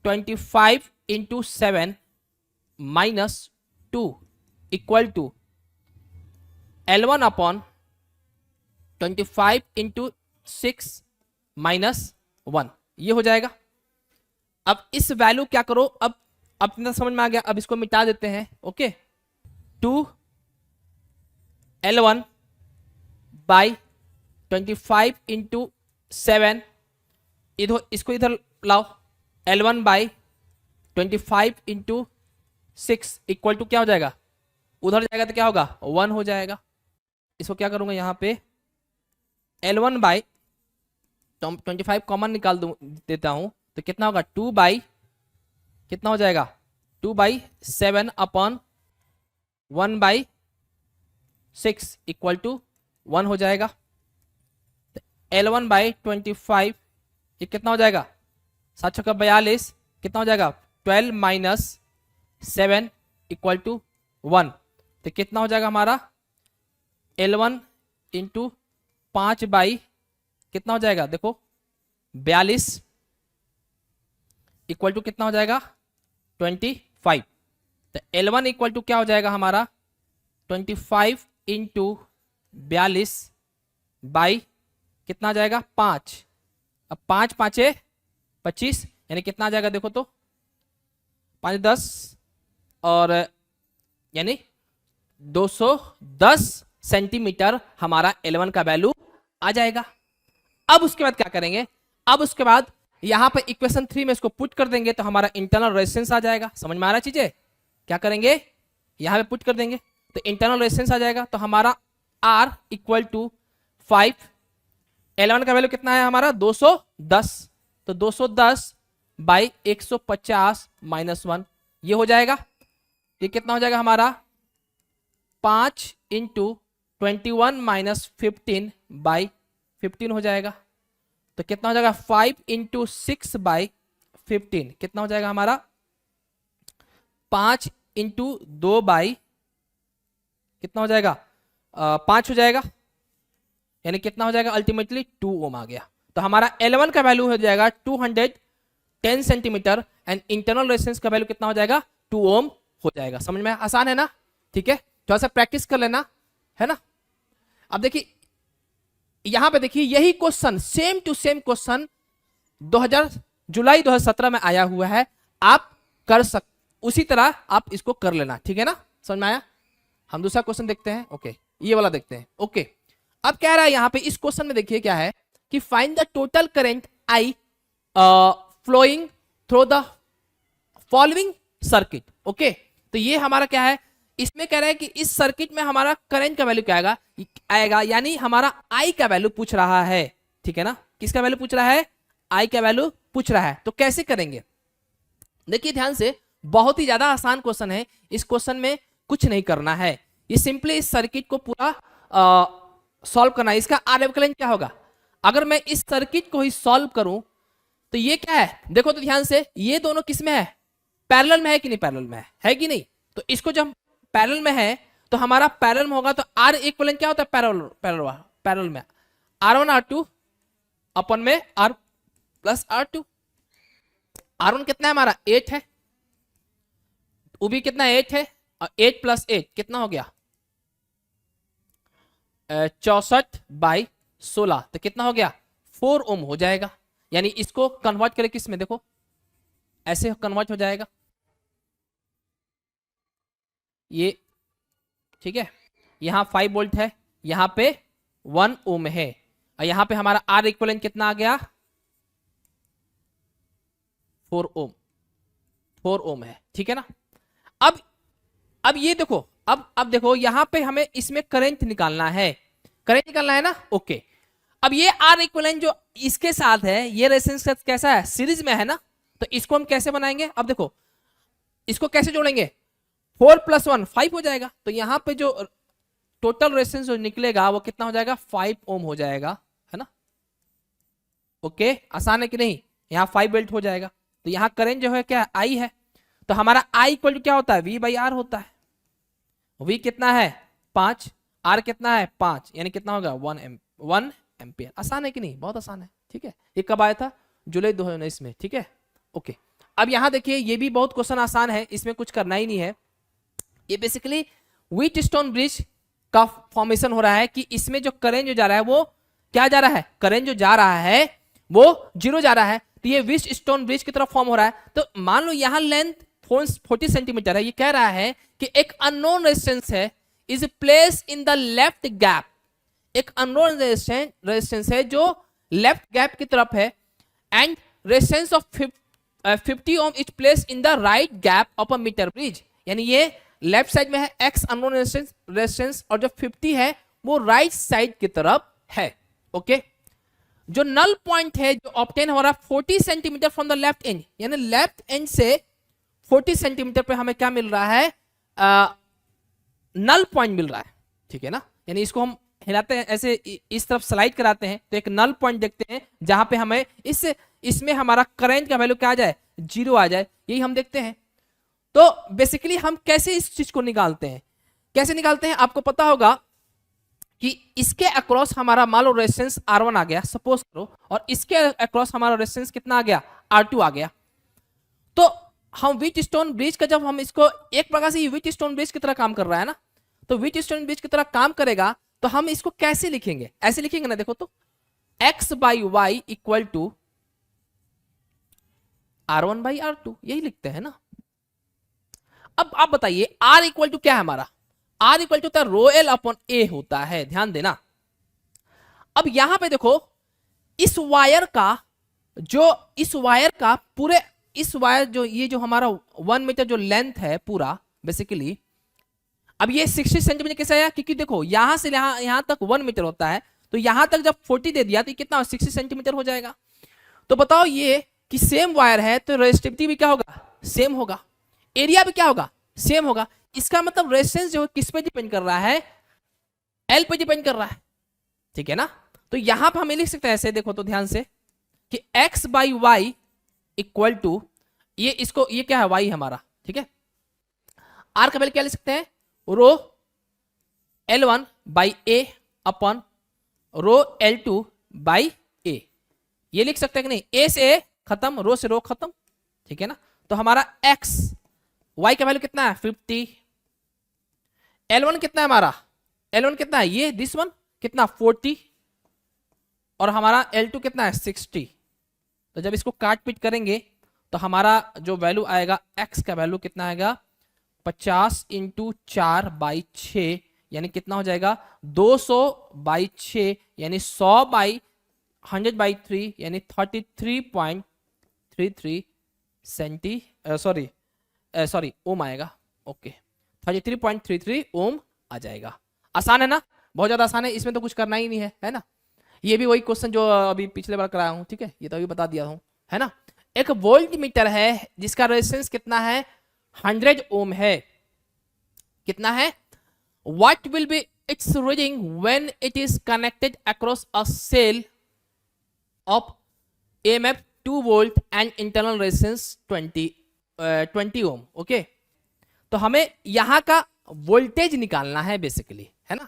25 into 7 minus 2 equal to L1 upon 25 into 6 minus 1, ये हो जाएगा। अब इस वैल्यू क्या करो, अब अपना समझ में आ गया, अब इसको मिटा देते हैं। ओके, 2L1 बाई 25 इंटू 7, इधर इसको इधर लाओ, L1 by 25 into 6 equal to क्या हो जाएगा, उधर जाएगा तो क्या होगा 1 हो जाएगा। इसको क्या करूंगा, यहां पे L1 बाई 25 कॉमन निकाल देता हूं तो कितना होगा 2 बाई कितना हो जाएगा 2 by 7 upon 1 by 6 equal to 1 हो जाएगा। L1 बाई 25 ये कितना हो जाएगा 7 छक्का 42, कितना हो जाएगा 12 माइनस 7 इक्वल टू 1, तो कितना हो जाएगा हमारा L1 इंटू 5 बाई कितना हो जाएगा, देखो 42 इक्वल टू कितना हो जाएगा 25। तो L1 इक्वल टू क्या हो जाएगा हमारा 25 इंटू 42 बाई कितना आ जाएगा 5। अब 5 5 25, यानी कितना आ जाएगा, देखो तो 5 10 और यानी 210 सेंटीमीटर हमारा L1 का वैल्यू आ जाएगा। अब उसके बाद क्या करेंगे, अब उसके बाद यहां पर इक्वेशन 3 में इसको पुट कर देंगे तो हमारा इंटरनल रेजिस्टेंस आ जाएगा। समझ में आ रहा है चीजें, क्या करेंगे यहां पे पुट कर देंगे तो इंटरनल रेजिस्टेंस आ जाएगा, तो हमारा R इक्वल टू 5, L1 का वैल्यू कितना है हमारा 210, तो 210 बाई 150 माइनस 1 ये हो जाएगा। ये कितना हो जाएगा हमारा 5 इंटू 21 माइनस 15 बाई 15 हो जाएगा। तो कितना हो जाएगा 5 इंटू 6 बाई 15 कितना हो जाएगा हमारा 5 इंटू 2 बाई कितना हो जाएगा 5 हो जाएगा, यानी कितना हो जाएगा अल्टीमेटली 2 ओम आ गया। तो हमारा L1 का वैल्यू हो जाएगा 210 सेंटीमीटर एंड इंटरनल रेजिस्टेंस का वैल्यू कितना हो जाएगा 2 ओम हो जाएगा। समझ में आसान है ना? ठीक है, थोड़ा सा प्रैक्टिस कर लेना है ना। अब देखिए यहां पे देखिए यही question same to same question जुलाई 2017 में आया हुआ है, आप कर उसी तरह आप इसको कर लेना, ठीक है ना? समझ में आया? हम दूसरा क्वेश्चन देखते हैं। ओके, ये वाला देखते हैं। ओके, अब कह रहा है यहां पे इस क्वेश्चन में देखिए क्या है कि find the total current I flowing through the following circuit. Okay, तो ये हमारा क्या है, इसमें कह रहा है कि इस सर्किट में हमारा करंट का वैल्यू क्या आएगा, यानी हमारा आई का वैल्यू पूछ रहा है, ठीक है ना? किसका वैल्यू पूछ रहा है? आई का वैल्यू पूछ रहा है। तो कैसे करेंगे देखिए ध्यान से, बहुत ही ज्यादा आसान क्वेश्चन है। इस क्वेश्चन में कुछ नहीं करना है, ये सिंपली इस सर्किट को पूरा सॉल्व करना है। इसका आर इक्विवेलेंट क्या होगा, अगर मैं इस सर्किट को ही सॉल्व करूं तो ये क्या है, देखो तो ध्यान से, ये दोनों किस में है, पैरेलल में है कि नहीं, पैरेलल में है कि नहीं? तो इसको जब पैरेलल में है तो हमारा पैरेलल में होगा, तो आर इक्विवेलेंट क्या होता है पैरेलल में R1 R2 अपन में R प्लस R2। R1 कितना है हमारा 8 है, भी कितना 8 है, और 8 प्लस 8 कितना हो गया 64 बाई 16, तो कितना हो गया 4 ओम हो जाएगा। यानी इसको कन्वर्ट करें किस में, देखो ऐसे कन्वर्ट हो जाएगा ये, ठीक है। यहां 5 वोल्ट है, यहां पे 1 ओम है, और यहां पे हमारा आर इक्विवेलेंट कितना आ गया 4 ओम है, ठीक है ना। अब ये देखो, अब देखो यहां पे हमें इसमें करंट निकालना है, ना। ओके, अब ये आर इक्विवेलेंट जो इसके साथ है, ये रेजिस्टेंस कैसा है, सीरीज में है ना। तो इसको हम कैसे बनाएंगे, अब देखो इसको कैसे जोड़ेंगे, 4 + 1 5 हो जाएगा। तो यहां पे जो टोटल रेजिस्टेंस जो निकलेगा वो कितना हो जाएगा 5 ओम हो जाएगा, है ना। ओके, आसान है कि नहीं, यहां 5 वोल्ट हो जाएगा। तो यहां करंट जो है क्या आई है, तो हमारा आई इक्वल टू क्या होता है V/R होता है। V कितना है 5, R कितना है 5, यानी कितना होगा 1 एम्पियर। आसान है कि नहीं, बहुत आसान है, ठीक है। ये कब आया था, जुलाई 2019 में, ठीक है। ओके, अब यहां देखिए ये भी बहुत क्वेश्चन आसान है, इसमें कुछ करना ही नहीं है। ये बेसिकली व्हीटस्टोन ब्रिज का फॉर्मेशन हो रहा है कि इसमें जो करंट जो जा रहा है वो क्या जा रहा है, करंट जो जा रहा है वो 0 जा रहा है। तो ये व्हीटस्टोन ब्रिज की तरफ फॉर्म हो रहा है। तो मान लो यहां लेंथ 40 सेंटीमीटर है, ये कह रहा है कि एक अननोन रेजिस्टेंस है is place in the left gap, एक अननोन रेजिस्टेंस है जो लेफ्ट गैप की तरफ है, and resistance of 50 ohm is place in the right gap of a metre bridge. यानी ये लेफ्ट साइड में है एक्स अननोन रेजिस्टेंस, और जो 50 है वो राइट साइड की तरफ है। ओके, जो नल पॉइंट है जो ऑब्टेन हो रहा है 40 centimetre from the left and, यानी लेफ्ट एंड से 40 सेंटीमीटर पे हमें क्या मिल रहा है, नल पॉइंट मिल रहा है, ठीक है ना। यानी इसको हम हिलाते हैं ऐसे, इस तरफ स्लाइड कराते हैं तो एक नल पॉइंट देखते हैं जहां पे हमें इसमें हमारा करंट का वैल्यू क्या आ जाए 0 आ जाए, यही हम देखते हैं। तो बेसिकली हम कैसे इस चीज को निकालते हैं, कैसे निकालते हैं आपको पता होगा कि इसके अक्रॉस हमारा मान लो रेजिस्टेंस R1 आ गया सपोज करो, और इसके अक्रॉस हमारा रेजिस्टेंस कितना आ गया R2 आ गया। तो हम व्हीटस्टोन ब्रिज का जब हम इसको एक प्रकार से व्हीटस्टोन ब्रिज की तरह काम कर रहा है ना, तो व्हीटस्टोन ब्रिज की तरह काम करेगा तो हम इसको कैसे लिखेंगे, ऐसे लिखेंगे ना, देखो तो x/y इक्वल टू R1/R2 यही लिखते हैं ना। अब आप बताइए R इक्वल टू क्या है हमारा, R इक्वल टू ρl/A होता है, ध्यान देना। अब यहां पे देखो इस वायर का पूरे इस वायर जो ये जो हमारा 1 मीटर जो लेंथ है पूरा बेसिकली, अब ये 60 सेंटीमीटर कैसे आया, क्योंकि देखो यहां से यहां तक 1 मीटर होता है, तो यहां तक जब 40 दे दिया तो कितना 60 सेंटीमीटर हो जाएगा। तो बताओ ये कि सेम वायर है तो रेजिस्टिविटी भी क्या होगा, सेम होगा, एरिया भी क्या होगा, सेम होगा। इसका मतलब रेजिस्टेंस जो है किस पे डिपेंड कर रहा है, एल पे डिपेंड कर रहा है, ठीक है ना। तो यहां पर हम लिख सकते हैं ऐसे, देखो तो ध्यान से कि x by Y equal to ये, इसको ये क्या है, y हमारा, ठीक है। आर का वैल्यू क्या ले सकते हैं, row L1 by A upon row L2 by A, ये लिख सकते हैं कि नहीं, ए से ए खत्म, रो से रो खत्म, ठीक है ना। तो हमारा x y का वैल्यू कितना है 50, L1 कितना है हमारा, L1 कितना है ये दिस वन कितना 40, और हमारा L2 कितना है 60। तो जब इसको काट पीट करेंगे तो हमारा जो वैल्यू आएगा x का वैल्यू कितना आएगा 50 इंटू 4 बाई 6, यानी कितना हो जाएगा 200 बाई 6, यानी 100 बाई 100 बाई 3, यानी 33.33 सॉरी ओम आएगा। ओके 33.33 ओम आ जाएगा। आसान है ना, बहुत ज्यादा आसान है, इसमें तो कुछ करना ही नहीं है ना। ये भी वही क्वेश्चन जो अभी पिछले बार कराया हूं, ठीक है, ये तो अभी बता दिया हूं, है ना। एक वोल्ट मीटर है जिसका रेजिस्टेंस कितना है 100 ओम है, कितना है, what will be its reading when it is connected across a cell of EMF 2 volt and internal resistance 20 ohm. Okay, तो हमें यहां का वोल्टेज निकालना है बेसिकली, है ना।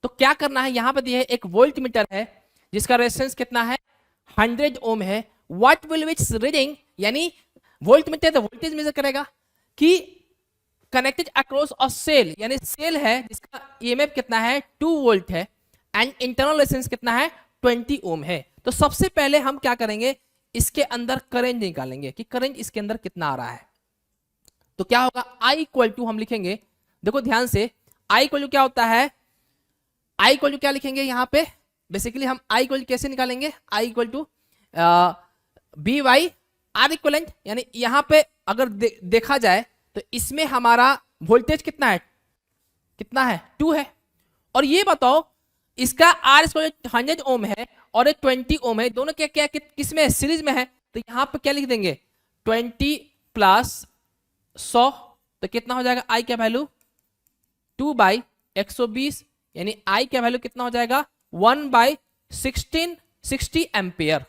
तो क्या करना है, यहां पर दिया है एक वोल्ट मीटर है जिसका रेजिस्टेंस कितना है 100 ओम है, व्हाट विल इट्स रीडिंग, यानी वोल्ट मीटर तो वोल्टेज मेजर करेगा कि कनेक्टेड अक्रॉस अ सेल, यानी सेल है जिसका EMF कितना है 2 वोल्ट है एंड इंटरनल रेजिस्टेंस कितना है 20 ओम है। तो सबसे पहले हम क्या करेंगे, इसके अंदर करंट निकालेंगे कि करंट इसके अंदर कितना आ रहा है। तो क्या होगा, I इक्वल टू हम लिखेंगे, देखो ध्यान से, I इक्वल टू क्या होता है, I इक्वल टू क्या लिखेंगे यहां पे, बेसिकली हम I इक्वल कैसे निकालेंगे, I equal to V by R equivalent, यानी यहां पे अगर देखा जाए तो इसमें हमारा वोल्टेज कितना है, कितना है 2 है, और ये बताओ इसका आर स्क्वायर 100 ओम है और ये 20 ओम है, दोनों क्या क्या किस में सीरीज में है, तो यहां पे क्या लिख देंगे 20 प्लस 100, तो कितना हो जाएगा आई का वैल्यू 2 बाई 120, यानी आई का वैल्यू कितना हो जाएगा 1 बाई 60 एम्पियर।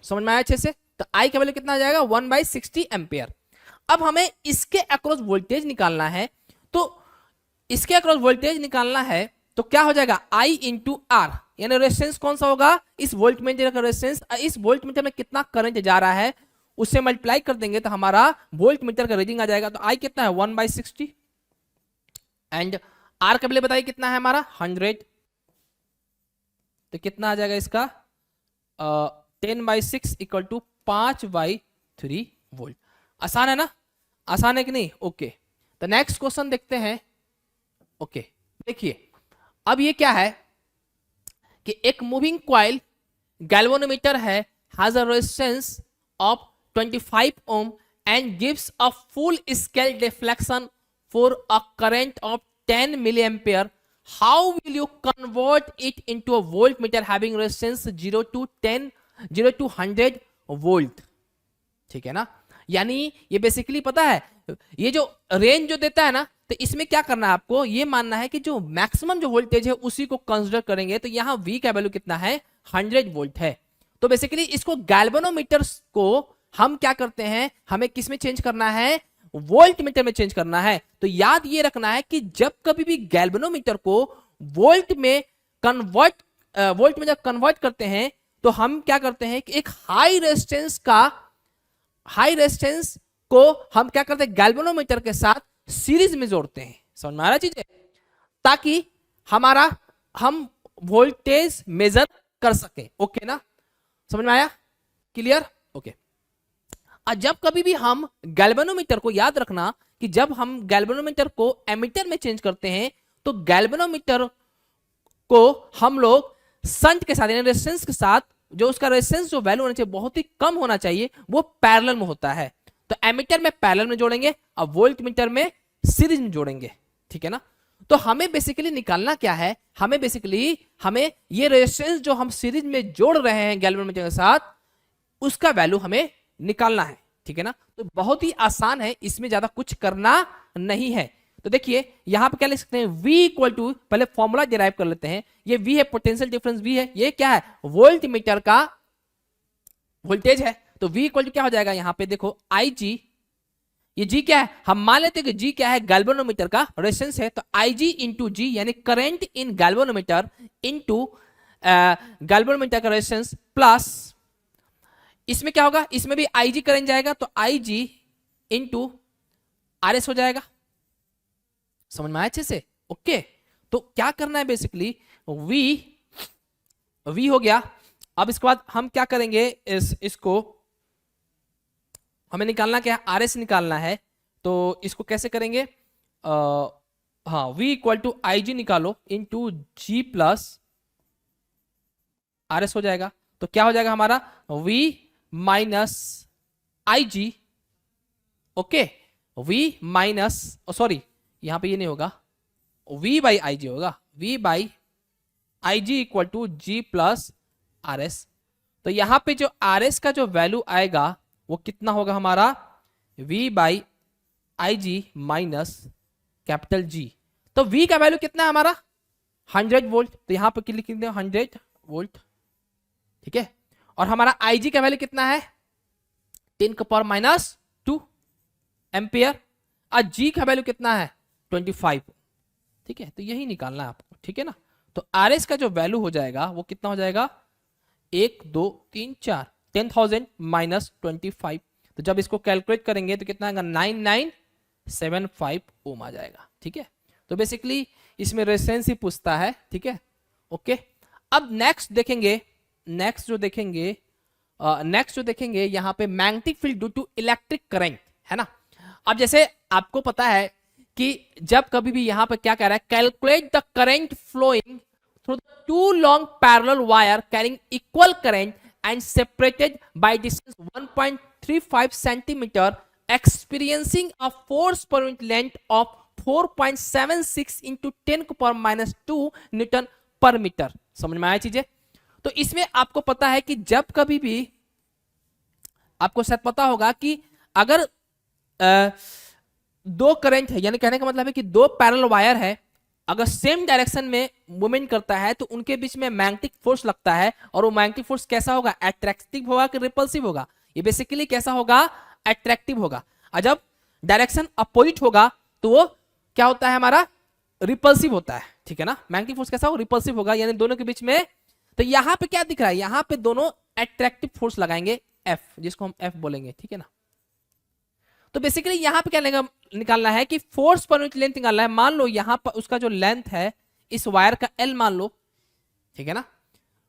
समझ में आया अच्छे से, तो आई का वैल्यू कितना आ जाएगा 1 बाई 60 एम्पियर। अब हमें इसके अक्रॉस वोल्टेज निकालना है, तो इसके अक्रॉस वोल्टेज निकालना है तो क्या हो जाएगा I इंटू आर, यानी रेजिस्टेंस कौन सा होगा, इस वोल्ट मीटर का रेजिस्टेंस, इस वोल्ट मीटर में कितना करंट जा रहा है उससे मल्टीप्लाई कर देंगे तो हमारा वोल्ट मीटर का रीडिंग आ जाएगा। तो I कितना है 1 बाई 60 एंड आर का वैल्यू बताइए कितना है हमारा 100, तो कितना आ जाएगा इसका 10 by 6 equal to 5 by 3 volt. आसान है ना, आसान है कि नहीं। ओके, तो नेक्स्ट क्वेश्चन देखते हैं। ओके देखिए, अब ये क्या है कि एक मूविंग कॉइल गैल्वेनोमीटर है, has a resistance of 25 ohm and gives a full scale deflection for a current of 10 milli ampere. How will you convert it into a voltmeter having resistance 0 to 100 volt, ठीक है ना। यानी ये basically पता है, ये जो range जो देता है ना, तो इसमें क्या करना है आपको, ये मानना है कि जो मैक्सिमम जो वोल्टेज है उसी को कंसीडर करेंगे। तो यहां V का वैल्यू कितना है 100 वोल्ट है। तो बेसिकली इसको गैल्वेनोमीटर को हम क्या करते हैं, हमें किस में चेंज करना है, वोल्ट मीटर में चेंज करना है। तो याद ये रखना है कि जब कभी भी गैल्वेनोमीटर को वोल्ट में कन्वर्ट करते हैं तो हम क्या करते हैं कि एक हाई रेजिस्टेंस को हम क्या करते हैं गैल्वेनोमीटर के साथ सीरीज में जोड़ते हैं। समझ में आ रहा चीज है, ताकि हम वोल्टेज मेजर कर सके। ओके ना, समझ में आया, क्लियर। ओके, जब कभी भी हम गैल्वेनोमीटर को, याद रखना कि जब हम गैल्वेनोमीटर को एमीटर में चेंज करते हैं तो गैल्वेनोमीटर को हम लोग संट के साथ, यानी रेजिस्टेंस के साथ, जो उसका रेजिस्टेंस जो वैल्यू होना चाहिए बहुत ही कम होना चाहिए, वो पैरेलल में होता है। तो एमीटर में पैरेलल में जोड़ेंगे, अब वोल्ट मीटर में सीरीज में जोड़ेंगे, ठीक है ना। तो हमें बेसिकली निकालना क्या है, हमें ये रेजिस्टेंस जो हम सीरीज में जोड़ रहे हैं गैल्वेनोमीटर के साथ, उसका वैल्यू हमें निकालना है, ठीक है ना। तो बहुत ही आसान है, इसमें ज्यादा कुछ करना नहीं है। तो देखिए यहां पे क्या लिख सकते हैं, V इक्वल टू, पहले फॉर्मूला डिराइव कर लेते हैं। ये V है, पोटेंशियल डिफरेंस V है, ये क्या है, वोल्ट मीटर का वोल्टेज है। तो V इक्वल टू क्या हो जाएगा, यहां पे देखो IG, ये G क्या है, हम मान लेते हैं कि G क्या है, गैल्वेनोमीटर का रेजिस्टेंस है। तो IG इंटू G यानी current in galvanometer into galvanometer का रेजिस्टेंस प्लस, इसमें क्या होगा, इसमें भी IG करंट जाएगा, तो IG इंटू RS हो जाएगा। समझ में आया अच्छे से, ओके। तो क्या करना है बेसिकली, V हो गया। अब इसके बाद हम क्या करेंगे, इसको हमें निकालना क्या है, RS निकालना है। तो इसको कैसे करेंगे, हाँ, V इक्वल टू IG निकालो इंटू G प्लस RS हो जाएगा। तो क्या हो जाएगा हमारा, V minus IG, okay, V minus, sorry यहां पे ये नहीं होगा, V बाई IG होगा, V by IG equal to G plus RS। तो यहां पे जो RS का जो वैल्यू आएगा वो कितना होगा हमारा, V by IG minus capital G। तो V का वैल्यू कितना है हमारा, 100 वोल्ट, तो यहां पर लिख दें 100 वोल्ट, ठीक है। और हमारा IG का वैल्यू कितना है, 10 का पावर माइनस 2 एम्पियर, और G का वैल्यू कितना है, 25, ठीक है। तो यही निकालना है आपको, ठीक है ना। तो RS का जो वैल्यू हो जाएगा वो कितना हो जाएगा, 1 2 3 4, 10,000 माइनस 25। तो जब इसको कैलकुलेट करेंगे तो कितना आएगा, 9975 ओम आ जाएगा, ठीक है। तो बेसिकली इसमें रेजिस्टेंस ही पूछता है, ठीक है, ओके। अब नेक्स्ट जो देखेंगे यहां पे magnetic field due to electric current, है ना। अब जैसे आपको पता है कि जब कभी भी यहां पर क्या कह रहा है, calculate the current flowing through the two long parallel wire carrying equal current and separated by distance 1.35 centimetre experiencing a force per unit length of 4.76 into 10 की power minus 2 newton per metre. समझ में आया चीजें। तो इसमें आपको पता है कि जब कभी भी आपको शायद पता होगा कि अगर दो करंट है, यानी कहने का मतलब है कि दो पैरेलल वायर है, अगर सेम डायरेक्शन में मूवमेंट करता है तो उनके बीच में मैग्नेटिक फोर्स लगता है, और वो मैग्नेटिक फोर्स कैसा होगा, अट्रैक्टिव होगा कि रिपल्सिव होगा, ये बेसिकली कैसा होगा, अट्रैक्टिव होगा। और जब डायरेक्शन अपोजिट होगा तो वो क्या होता है, हमारा रिपल्सिव होता है, ठीक है ना। मैग्नेटिक फोर्स कैसा होगा, रिपल्सिव होगा, यानी दोनों के बीच में। तो यहां पे क्या दिख रहा है, यहां पे दोनों अट्रैक्टिव फोर्स लगाएंगे F, जिसको हम F बोलेंगे, ठीक है ना। तो बेसिकली यहां पे क्या निकालना है कि फोर्स पर यूनिट लेंथ निकालना है। मान लो यहां पर उसका जो लेंथ है इस वायर का L मान लो, ठीक है ना।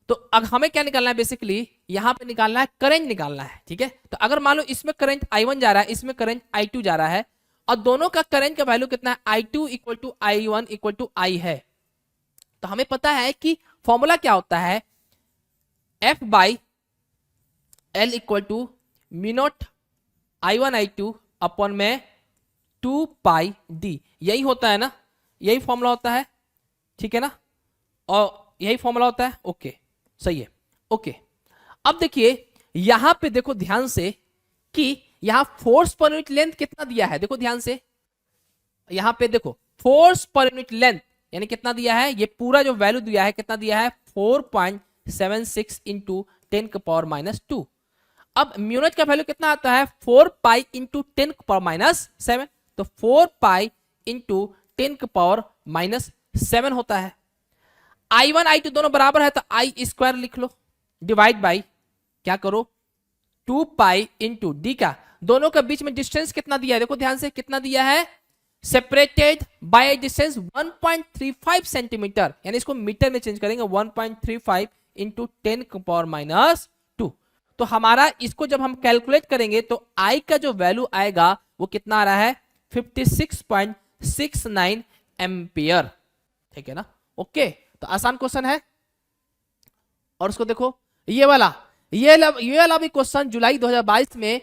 तो अब हमें क्या निकालना है, बेसिकली यहां पे निकालना है करंट निकालना है, ठीक है। तो अगर मान लो इसमें करंट I1 जा रहा है, इसमें करंट I2 जा रहा है, और दोनों का करंट का वैल्यू कितना है, I2 equal to I1 equal to I है। तो हमें पता है कि फॉर्मूला क्या होता है, F by L equal to mu I1 I2 upon में 2 पाई D, यही होता है ना, यही फॉर्मूला होता है, ठीक है ना, और यही फॉर्मूला होता है, ओके, सही है, ओके। अब देखिए यहां पे देखो ध्यान से कि यहां फोर्स पर यूनिट लेंथ कितना दिया है, देखो ध्यान से, यहां पे देखो फोर्स पर यूनिट लेंथ यानी कितना दिया है, ये पूरा जो वैल्यू दिया है कितना दिया है, 4.76 इंटू 10 की पावर माइनस 2। अब म्यूनिट का वैल्यू कितना आता है, 4 पाई इंटू 10 की पावर माइनस 7। तो 4 पाई इंटू 10 की पावर माइनस 7 होता है। I1 I2 दोनों बराबर है तो I स्क्वायर लिख लो, डिवाइड बाई क्या करो, 2 पाई इंटू डी का, दोनों के बीच में डिस्टेंस कितना दिया है, देखो ध्यान से कितना दिया है, सेपरेटेड बाय डिस्टेंस 1.35 सेंटीमीटर, यानी इसको मीटर में चेंज करेंगे, 1.35 इंटू 10 की पावर माइनस 2। तो हमारा इसको जब हम कैलकुलेट करेंगे तो I का जो वैल्यू आएगा वो कितना आ रहा है, 56.69 एम्पियर, ठीक है ना, ओके। तो आसान क्वेश्चन है। और उसको देखो ये वाला भी क्वेश्चन जुलाई 2022 में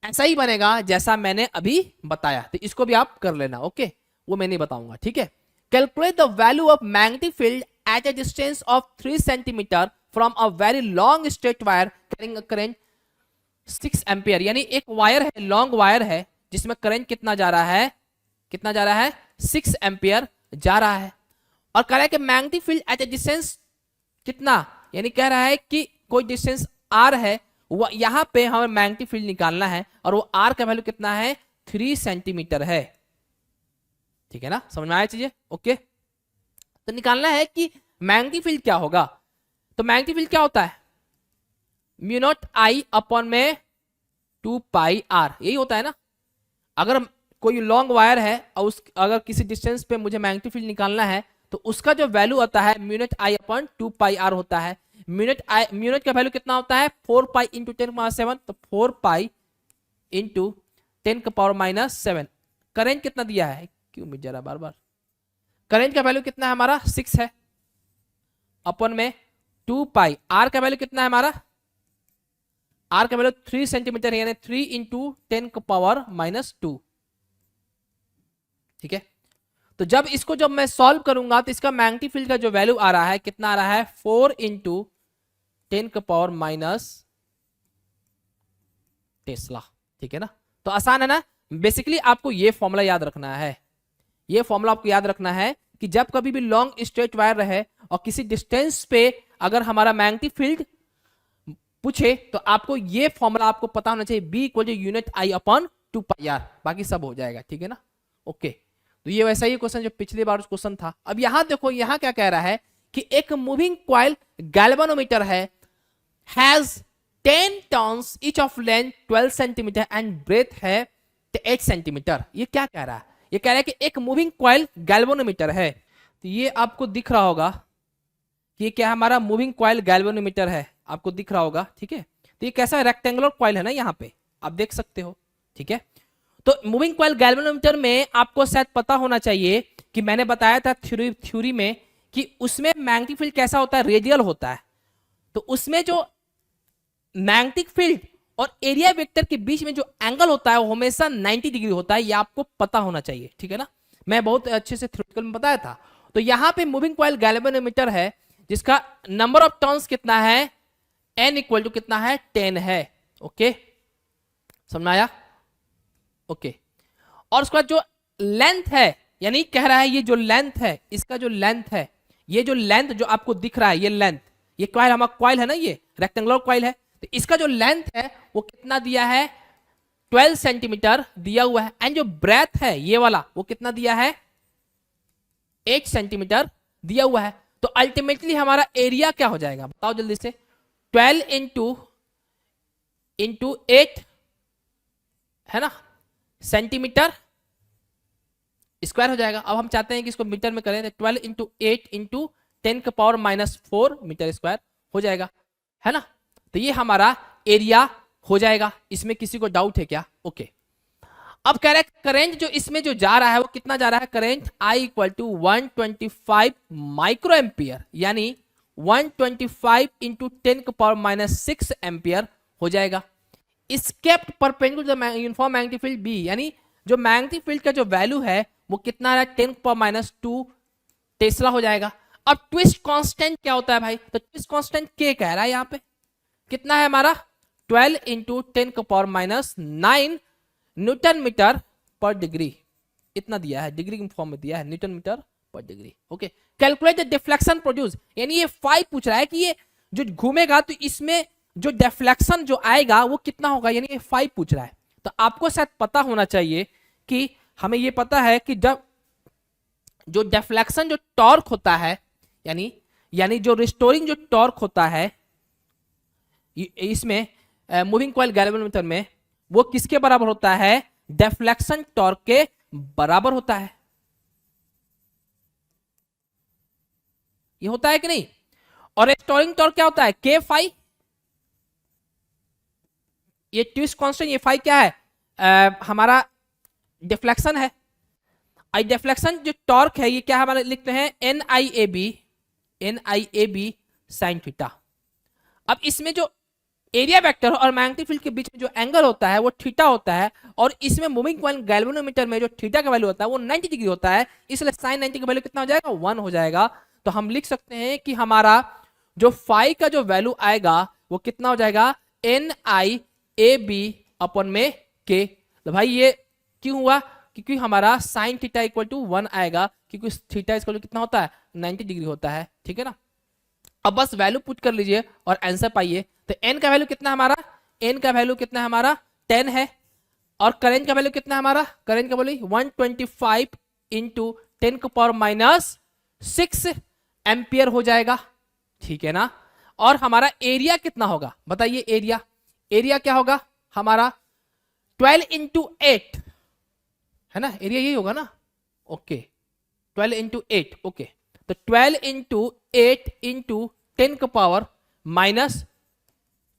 ऐसा ही बनेगा जैसा मैंने अभी बताया, तो इसको भी आप कर लेना, ओके, वो मैं नहीं बताऊंगा, ठीक है। Calculate the value of magnetic field at a distance of 3 centimetre from a very long straight wire carrying a current 6 ampere. यानी एक वायर है, लॉन्ग वायर है, जिसमें करंट कितना जा रहा है, कितना जा रहा है, 6 एम्पियर जा रहा है। और कह रहा है कि magnetic field at A distance कितना, यानी कह रहा है कि कोई डिस्टेंस आर है, वो यहां पे हमें मैग्नेटिक फील्ड निकालना है, और वो आर का वैल्यू कितना है, 3 सेंटीमीटर है। ठीक है ना, समझ में आया चीजें? ओके, तो निकालना है कि मैग्नेटिक फील्ड क्या होगा। तो मैग्नेटिक फील्ड क्या होता है, म्यू नॉट आई अपॉन में 2 पाई आर, यही होता है ना। अगर कोई लॉन्ग वायर है और अगर किसी डिस्टेंस पे मुझे मैग्नेटिक फील्ड निकालना है, तो उसका जो वैल्यू आता है mu naught I upon 2 pi R होता है। म्यू नॉट का वैल्यू कितना होता है, 4 पाई इंटू 10⁻7, तो 4 पाई इंटू 10⁻⁻7। करेंट कितना दिया है, क्यों मिट जा रहा बार बार, करेंट का वैल्यू कितना है हमारा, 6 है, अपॉन में 2 पाई, आर का वैल्यू कितना है हमारा, आर का वैल्यू 3 सेंटीमीटर है, यानी 3 इंटू 10⁻⁻2। ठीक है, तो जब इसको जब मैं सॉल्व करूंगा तो इसका मैग्नेटिक फील्ड का जो वैल्यू आ रहा है, कितना आ रहा है, 4 इंटू 10⁻⁻ ठीक है ना। तो आसान है ना। बेसिकली आपको ये फॉर्मूला याद रखना है, ये फॉर्मूला आपको याद रखना है कि जब कभी भी लॉन्ग स्ट्रेट वायर रहे और किसी डिस्टेंस पे अगर हमारा मैग्नेटिक फील्ड पूछे, तो आपको ये फॉर्मूला आपको पता होना चाहिए, B equal to unit I upon 2 pi R, बाकी सब हो जाएगा। ठीक है ना, ओके। तो ये वैसा ही क्वेश्चन जो पिछली बार क्वेश्चन था। अब यहां देखो, यहां क्या कह रहा है कि एक मूविंग कॉइल गैल्वेनोमीटर है, has 10 turns each of length 12 centimetre and breadth है 8 सेंटीमीटर। ये क्या कह रहा है, ये कह रहा है कि एक मूविंग कॉइल गैल्वेनोमीटर है। तो ये आपको दिख रहा होगा कि ये क्या हमारा मूविंग कॉइल गैल्वेनोमीटर है, आपको दिख रहा होगा। ठीक है, तो ये कैसा रेक्टेंगुलर कॉइल है ना, यहाँ पे आप देख सकते हो। ठीक है, तो मूविंग कॉइल गैल्वेनोमीटर में आपको शायद पता होना चाहिए कि मैंने बताया था थ्योरी में कि उसमें मैग्नेटिक फील्ड कैसा होता है, रेडियल होता है। तो उसमें जो मैग्नेटिक फील्ड और एरिया वेक्टर के बीच में जो एंगल होता है वो हमेशा 90 डिग्री होता है, ये आपको पता होना चाहिए। ठीक है ना, मैं बहुत अच्छे से थ्योरेटिकल में बताया था। तो यहां पे मूविंग कॉइल गैल्वेनोमीटर है जिसका नंबर ऑफ टर्न्स कितना है, n इक्वल टू कितना है, 10 है। ओके, समझ में आया? ओके, और उसके बाद जो लेंथ है, यानी कह रहा है ये जो लेंथ है, इसका जो लेंथ है, ये जो लेंथ जो आपको दिख रहा है, ये लेंथ, ये कॉइल हमारा कॉइल है ना, ये रेक्टेंगुलर कॉइल है, तो इसका जो लेंथ है वो कितना दिया है, 12 सेंटीमीटर दिया हुआ है। एंड जो ब्रेथ है ये वाला, वो कितना दिया है, 8 सेंटीमीटर दिया हुआ है। तो अल्टीमेटली हमारा एरिया क्या हो जाएगा, बताओ जल्दी से, 12 इंटू 8 है ना, सेंटीमीटर स्क्वायर हो जाएगा। अब हम चाहते हैं कि इसको मीटर में करें, तो 12 इंटू 8 इंटू 10⁻⁻4 मीटर स्क्वायर हो जाएगा, है ना। तो ये हमारा एरिया हो जाएगा। इसमें किसी को डाउट है क्या? ओके, अब कह रहा है करंट जो इसमें जो जा रहा है वो कितना जा रहा है, current I equal to 125 micro ampere, यानी 125 इंटू 10⁻⁻6 एम्पियर हो जाएगा। Is kept perpendicular uniform magnetic field B, यानी जो मैग्नेटिक फील्ड का जो वैल्यू है वो कितना है, 10⁻⁻2 टेस्ला हो जाएगा। अब ट्विस्ट कांस्टेंट क्या होता है भाई, तो ट्विस्ट कांस्टेंट K कह रहा है यहाँ पे, कितना है हमारा, 12 इंटू 10⁻⁹ न्यूटन मीटर पर डिग्री, इतना दिया है, डिग्री के फॉर्म में दिया है, न्यूटन मीटर पर degree. Okay, calculate the deflection produce, यानी ये 5 पूछ रहा है कि ये जो घूमेगा तो इसमें जो डिफ्लेक्शन जो आएगा वो कितना होगा, यानी ये 5 पूछ रहा है। तो आपको शायद पता होना चाहिए कि हमें ये पता है कि जब जो डिफ्लेक्शन जो टॉर्क होता है, यानी जो रिस्टोरिंग जो टॉर्क होता है इसमें मूविंग कॉइल गैल्वेनोमीटर में, वो किसके बराबर होता है, डिफ्लेक्शन टॉर्क के बराबर होता है। ये होता है कि नहीं? और रिस्टोरिंग टॉर्क क्या होता है, K फाई, ये ट्विस्ट कांस्टेंट, ये फाई क्या है, हमारा डिफ्लेक्शन है। आई डिफ्लेक्शन जो टॉर्क है ये क्या हमारे लिखते हैं, NIAB sin थीटा। अब इसमें जो एरिया वेक्टर और मैग्नेटिक फील्ड के बीच में जो एंगल होता है वो थीटा होता है, और इसमें मूविंग कॉइल गैल्वेनोमीटर में जो थीटा का वैल्यू होता है वो 90 डिग्री होता है, इसलिए साइन 90 का वैल्यू कितना हो जाएगा, 1 हो जाएगा। तो हम लिख सकते हैं कि हमारा जो फाई का जो वैल्यू आएगा वो कितना हो जाएगा, एन आई ए बी अपन में के। तो भाई ये क्यों हुआ, क्योंकि हमारा साइन थीटा इक्वल टू 1 आएगा, क्योंकि थीटा इक्वल टू कितना होता है, 90 डिग्री होता है, ठीक है ना। अब बस वैल्यू पुट कर लीजिए और आंसर पाइए। तो एन का वैल्यू कितना है हमारा, एन का वैल्यू कितना है हमारा 10 है, और करेंट का वैल्यू कितना है हमारा, करेंट का वैल्यू 125 इंटू 10 का पावर माइनस 6 एम्पियर हो जाएगा, ठीक है ना। और हमारा एरिया कितना होगा बताइए, एरिया, एरिया क्या होगा हमारा 12 इंटू 8 है ना, एरिया यही होगा ना, ओके 12 इंटू 8, ओके। तो 12 इंटू 8 इंटू 10 का पावर माइनस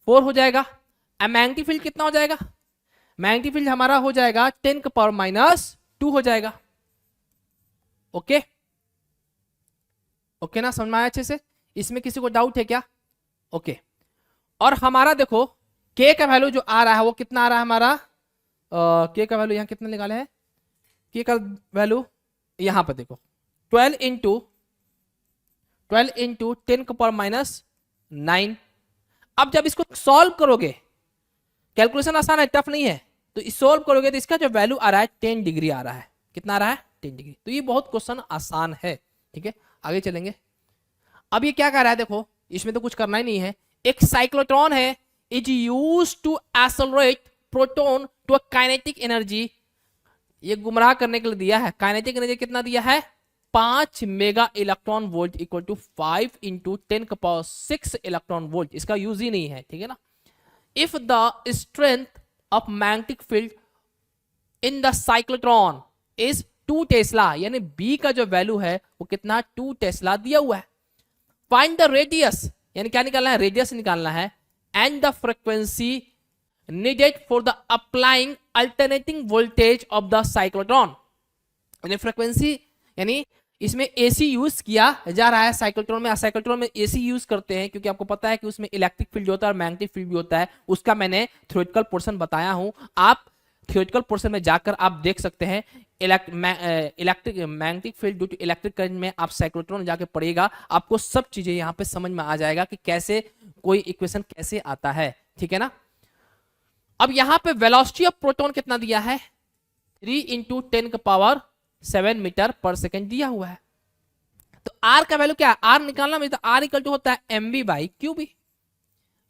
4 हो जाएगा। मैग्नेटिक फील्ड कितना हो जाएगा, मैग्नेटिक फील्ड हमारा हो जाएगा 10 का पावर माइनस 2 हो जाएगा, ओके ओके ना, समझ में आया अच्छे से, इसमें किसी को डाउट है क्या, ओके। और हमारा देखो के का वैल्यू जो आ रहा है वो कितना आ रहा है हमारा, के का वैल्यू यहां कितना निकाले हैं, के का वैल्यू यहां पर देखो 12 इंटू 10 का पावर माइनस 9। अब जब इसको सॉल्व करोगे, कैलकुलेशन आसान है, टफ नहीं है, तो इस सॉल्व करोगे तो इसका जो वैल्यू आ रहा है 10 डिग्री आ रहा है, कितना आ रहा है 10 डिग्री। तो ये बहुत क्वेश्चन आसान है, ठीक है, आगे चलेंगे। अब ये क्या कर रहा है देखो, इसमें तो कुछ करना ही नहीं है, एक साइक्लोट्रॉन है, is use to accelerate proton to a kinetic energy, ये गुमराह करने के लिए दिया है, काइनेटिक एनर्जी कितना दिया है 5 mega electron volt equal to 5 into 10 का पावर 6 इलेक्ट्रॉन वोल्ट, इसका यूज ही नहीं है, ठीक है ना। If the strength of magnetic field in the cyclotron is 2 tesla, यानी बी का जो वैल्यू है वो कितना 2 टेस्ला दिया हुआ है। फाइंड द रेडियस, यानी क्या निकालना है, रेडियस निकालना है, and the frequency needed for the applying alternating voltage of the cyclotron, यानी फ्रीक्वेंसी, यानी इसमें एसी यूज किया जा रहा है साइक्लोट्रॉन में, साइक्लोट्रॉन में एसी यूज करते हैं क्योंकि आपको पता है कि उसमें इलेक्ट्रिक फील्ड होता है और मैग्नेटिक फील्ड भी होता है, उसका मैंने थ्योरेटिकल पोर्शन बताया हूं, आप थ्योरेटिकल पोर्शन में जाकर आप देख सकते हैं। Electric magnetic field due to electric current में आप साइक्लोट्रॉन जाके पढ़ेगा, आपको सब चीजें यहाँ पे समझ में आ जाएगा कि कैसे कोई इक्वेशन कैसे आता है, ठीक है ना। अब यहां पे वेलोसिटी ऑफ प्रोटॉन कितना दिया है 3 इंटू 10 का पावर 7 मीटर पर सेकेंड दिया हुआ है। तो आर का वैल्यू क्या है, आर निकालना मतलब आर इक्वल टू होता है mv बाई क्यूबी,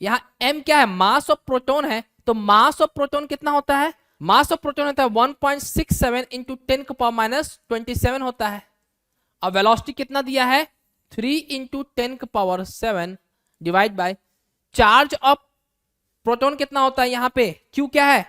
यहां m क्या है, मास ऑफ प्रोटॉन है, तो मास ऑफ प्रोटॉन कितना होता है, मास ऑफ प्रोटॉन होता है 1.67 इंटू 10 का पावर माइनस 27 होता है। अब वेलोसिटी कितना दिया है 3 इंटू 10 का power 7 divide by charge of proton कितना होता है यहाँ पे, Q क्या है,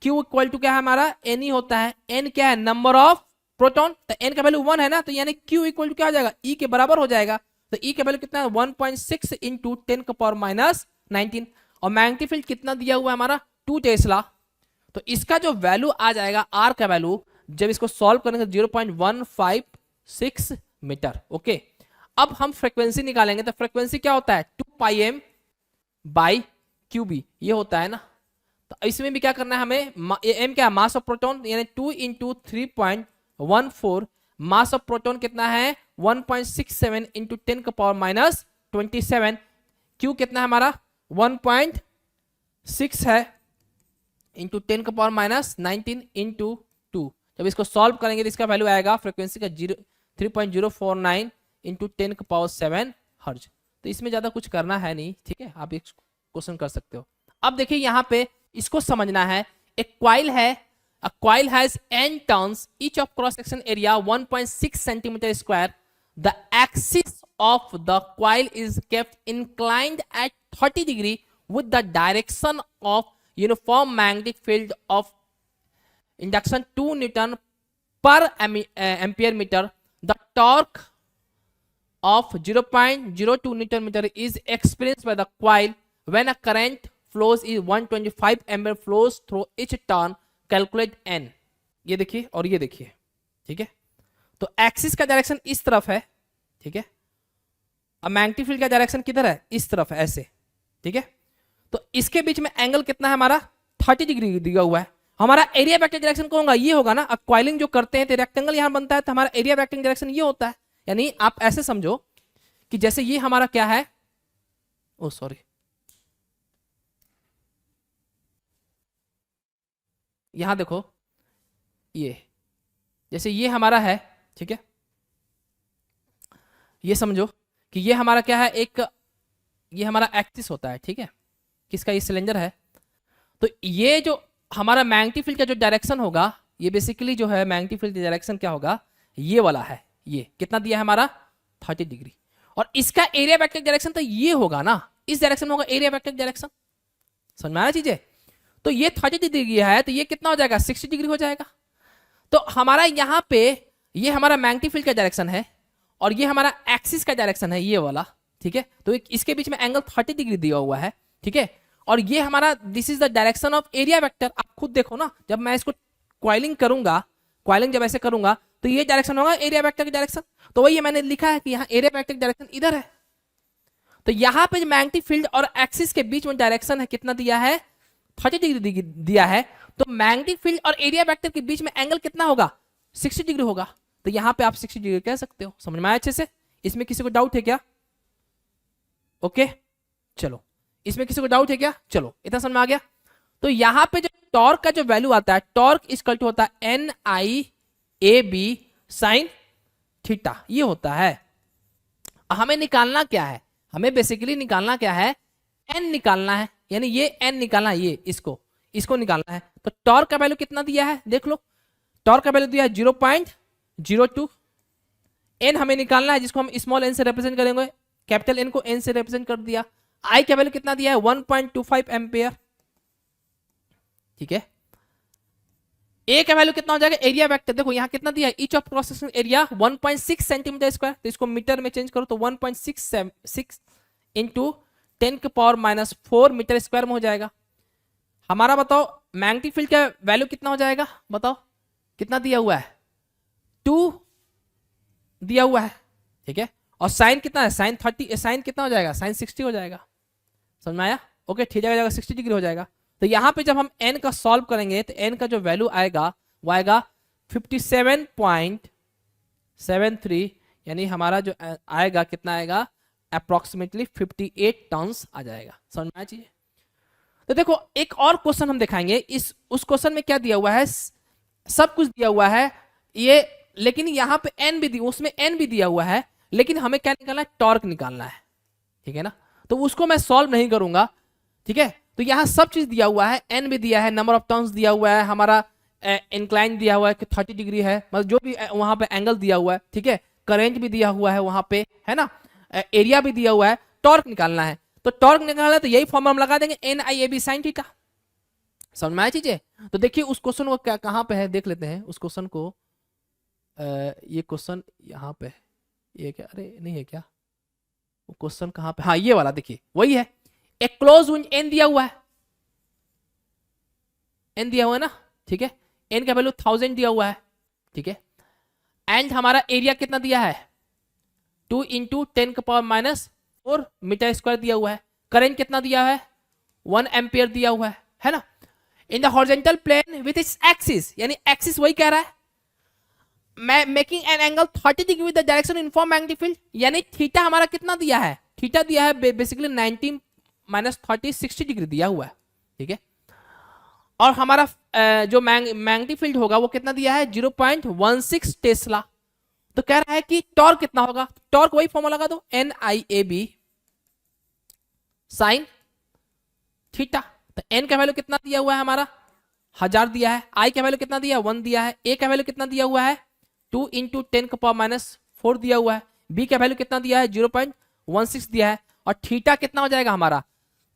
Q इक्वल टू क्या है हमारा N ही होता है, N क्या है नंबर ऑफ प्रोटॉन, तो N का वैल्यू 1 है ना, तो यानी Q इक्वल टू क्या हो जाएगा E के बराबर हो जाएगा, तो E का वैल्यू कितना है 1.6 इंटू 10 का पावर माइनस 19, और मैग्नेटिक फील्ड कितना दिया हुआ है हमारा 2 टेस्ला, तो इसका जो वैल्यू आ जाएगा R का वैल्यू जब इसको सॉल्व करेंगे 0.156 मीटर, ओके। अब हम फ्रीक्वेंसी निकालेंगे, तो फ्रीक्वेंसी क्या होता है 2 पाई m बाई क्यूबी, ये होता है ना। तो इसमें भी क्या करना है हमें, m क्या है मास ऑफ प्रोटॉन, यानी 2 इंटू 3.14, मास ऑफ प्रोटॉन कितना है 1.67 इंटू 10 का पावर माइनस 27, Q कितना है हमारा 1.6 है इंटू 10 का पावर माइनस 19 इंटू 2, जब इसको सॉल्व करेंगे तो इसका वैल्यू आएगा फ्रीक्वेंसी का 3.049 इंटू 10 का पावर 7 हर्ज। तो इसमें ज्यादा कुछ करना है नहीं, ठीक है, आप एक क्वेश्चन कर सकते हो। अब देखिए यहां पे इसको समझना है, एक क्वाइल है, a coil has n turns, each of cross section area 1.6 centimeter square, the axis of the coil is kept inclined at 30 degree with the direction of uniform magnetic field of induction 2 Newton per ampere meter. The torque of 0.02 Newton meter is experienced by the coil when a current flows is 125 ampere flows through each turn. Calculate n, ये देखिए और ये देखिए, ठीक है। तो axis का direction इस तरफ है, ठीक है, अब मैग्नेटिक फील्ड का डायरेक्शन किधर है, इस तरफ है ऐसे, ठीक है। तो इसके बीच में एंगल कितना है हमारा 30 डिग्री दिया हुआ है। हमारा एरिया वेक्टर डायरेक्शन कौन होगा, ये होगा ना। अब कॉइलिंग जो करते हैं तो रेक्टेंगल यहां बनता है, तो हमारा एरिया वेक्टर डायरेक्शन ये होता है। यानी आप ऐसे समझो कि जैसे ये हमारा क्या है, ओ सॉरी, यहां देखो, ये जैसे ये हमारा है, ठीक है, ये समझो कि ये हमारा क्या है, एक ये हमारा एक्सिस होता है, ठीक है, किसका, ये सिलेंडर है। तो ये जो हमारा मैग्नेटिक फील्ड का जो डायरेक्शन होगा, ये बेसिकली जो है मैग्नेटिक फील्ड डायरेक्शन क्या होगा, ये वाला है। ये कितना दिया है हमारा 30 डिग्री। और इसका एरिया वेक्टर डायरेक्शन तो ये होगा ना, इस डायरेक्शन में होगा एरिया वेक्टर डायरेक्शन। समझ में आया चीजें। तो ये 30 डिग्री है, तो ये कितना हो जाएगा 60 डिग्री हो जाएगा। तो हमारा यहाँ पे ये हमारा मैग्नेटिक फील्ड का डायरेक्शन है और ये हमारा एक्सिस का डायरेक्शन है, ये वाला, ठीक है। तो इसके बीच में एंगल 30 डिग्री दिया हुआ है, ठीक है। और ये हमारा this is the direction of area vector. आप खुद देखो ना, जब मैं इसको कॉइलिंग करूंगा, कॉइलिंग जब ऐसे करूंगा तो ये डायरेक्शन होगा एरिया वेक्टर का डायरेक्शन। तो वही मैंने लिखा है कि यहाँ एरिया वेक्टर डायरेक्शन इधर है। तो यहाँ पे मैग्नेटिक फील्ड और एक्सिस के बीच में डायरेक्शन है, कितना दिया है 30 डिग्री दिया है। तो मैग्नेटिक फील्ड और एरिया वेक्टर के बीच में एंगल कितना होगा 60 डिग्री होगा। तो यहाँ पे आप 60 डिग्री कह सकते हो। समझ में आया अच्छे से। इसमें किसी को डाउट है क्या? ओके चलो, इसमें किसी को डाउट है क्या? चलो इतना समझ में आ गया। तो यहाँ पे जो टॉर्क का जो वैल्यू आता है, टॉर्क इक्वल टू होता है NIAB साइन थीटा, ये होता है। हमें निकालना क्या है, हमें बेसिकली निकालना क्या है, n निकालना है। यानी ये n निकालना है, ये इसको निकालना है। तो टॉर्क का वैल्यू कितना दिया है, देख लो। टॉर्क का वैल्यू दिया है 0.02। n हमें निकालना है, जिसको हम स्मॉल n से रिप्रेजेंट करेंगे, कैपिटल N को n से रिप्रेजेंट कर दिया। I का वैल्यू कितना दिया है 1.25 एम्पियर, ठीक है। A का वैल्यू कितना हो जाएगा, एरिया वेक्टर देखो यहाँ कितना दिया है, each of cross section area 1.6 centimetre square. तो इसको मीटर में चेंज करो तो 1.66 इंटू 10⁻⁴ मीटर स्क्वायर में हो जाएगा। हमारा बताओ मैग्नेटिक फील्ड का वैल्यू कितना हो जाएगा, बताओ कितना दिया हुआ है, 2 दिया हुआ है, ठीक है। और साइन कितना है, साइन 30, साइन कितना हो जाएगा, साइन 60 हो जाएगा। समझ में आया? ओके ठीक जाएगा, 60 डिग्री हो जाएगा। तो यहाँ पे जब हम n का सॉल्व करेंगे तो n का जो वैल्यू आएगा वो आएगा 57.73, यानी हमारा जो आएगा कितना आएगा, अप्रोक्सीमेटली 58 टन्स आ जाएगा। समझ में आया चाहिए। तो देखो एक और क्वेश्चन हम दिखाएंगे। उस क्वेश्चन में क्या दिया हुआ है, सब कुछ दिया हुआ है ये, लेकिन यहाँ पे n भी उसमें n भी दिया हुआ है, लेकिन हमें क्या निकालना है, टॉर्क निकालना है, ठीक है ना। तो उसको मैं सॉल्व नहीं करूंगा, ठीक है। तो यहाँ सब चीज दिया हुआ है, n भी दिया है, नंबर ऑफ टर्न्स दिया हुआ है, हमारा इंक्लाइन दिया हुआ है कि 30 डिग्री है, मतलब जो भी वहां पे एंगल दिया हुआ है, ठीक है। करेंट भी दिया हुआ है वहां पे, है ना, एरिया भी दिया हुआ है। टॉर्क निकालना है, तो टॉर्क निकालना है तो यही फॉर्मूला हम लगा देंगे, NIAB साइन थीटा। समझ में आया चीजें। तो देखिए उस क्वेश्चन को क्या कहाँ पे है, देख लेते हैं उस क्वेश्चन को। ये क्वेश्चन यहाँ पे, ये क्या, अरे नहीं है क्या, वो क्वेश्चन कहाँ पे, हाँ ये वाला देखिए वही है। एक क्लोज विंड n दिया हुआ है, n दिया हुआ है ना, ठीक है। n का वैल्यू 1000 दिया हुआ है, ठीक है। एंड हमारा एरिया कितना दिया है, 2 इंटू 10⁻⁴ मीटर स्क्वायर दिया हुआ है। करंट कितना दिया है, 1 एम्पियर दिया हुआ है ना। In the horizontal plane with its axis, यानी एक्सिस वही कह रहा है, मैं making an angle 30 degree with the direction uniform magnetic field, यानी थीटा हमारा कितना दिया है, थीटा दिया है बेसिकली 90 माइनस 30 60 डिग्री दिया हुआ है, ठीक है। और हमारा जो मैग्नेटिक फील्ड होगा वो कितना दिया है 0.16 टेस्ला। तो कह रहा है कि टॉर्क कितना होगा, टॉर्क वही फॉर्मूला लगा दो, NIAB साइन थीटा। तो n का वैल्यू कितना दिया हुआ है हमारा 1000 दिया है, I का वैल्यू कितना दिया 1 दिया है, A का वैल्यू कितना दिया हुआ है 2 इंटू 10⁻⁴ दिया हुआ है, B का वैल्यू कितना दिया है 0.16 दिया है, और थीटा कितना हो जाएगा हमारा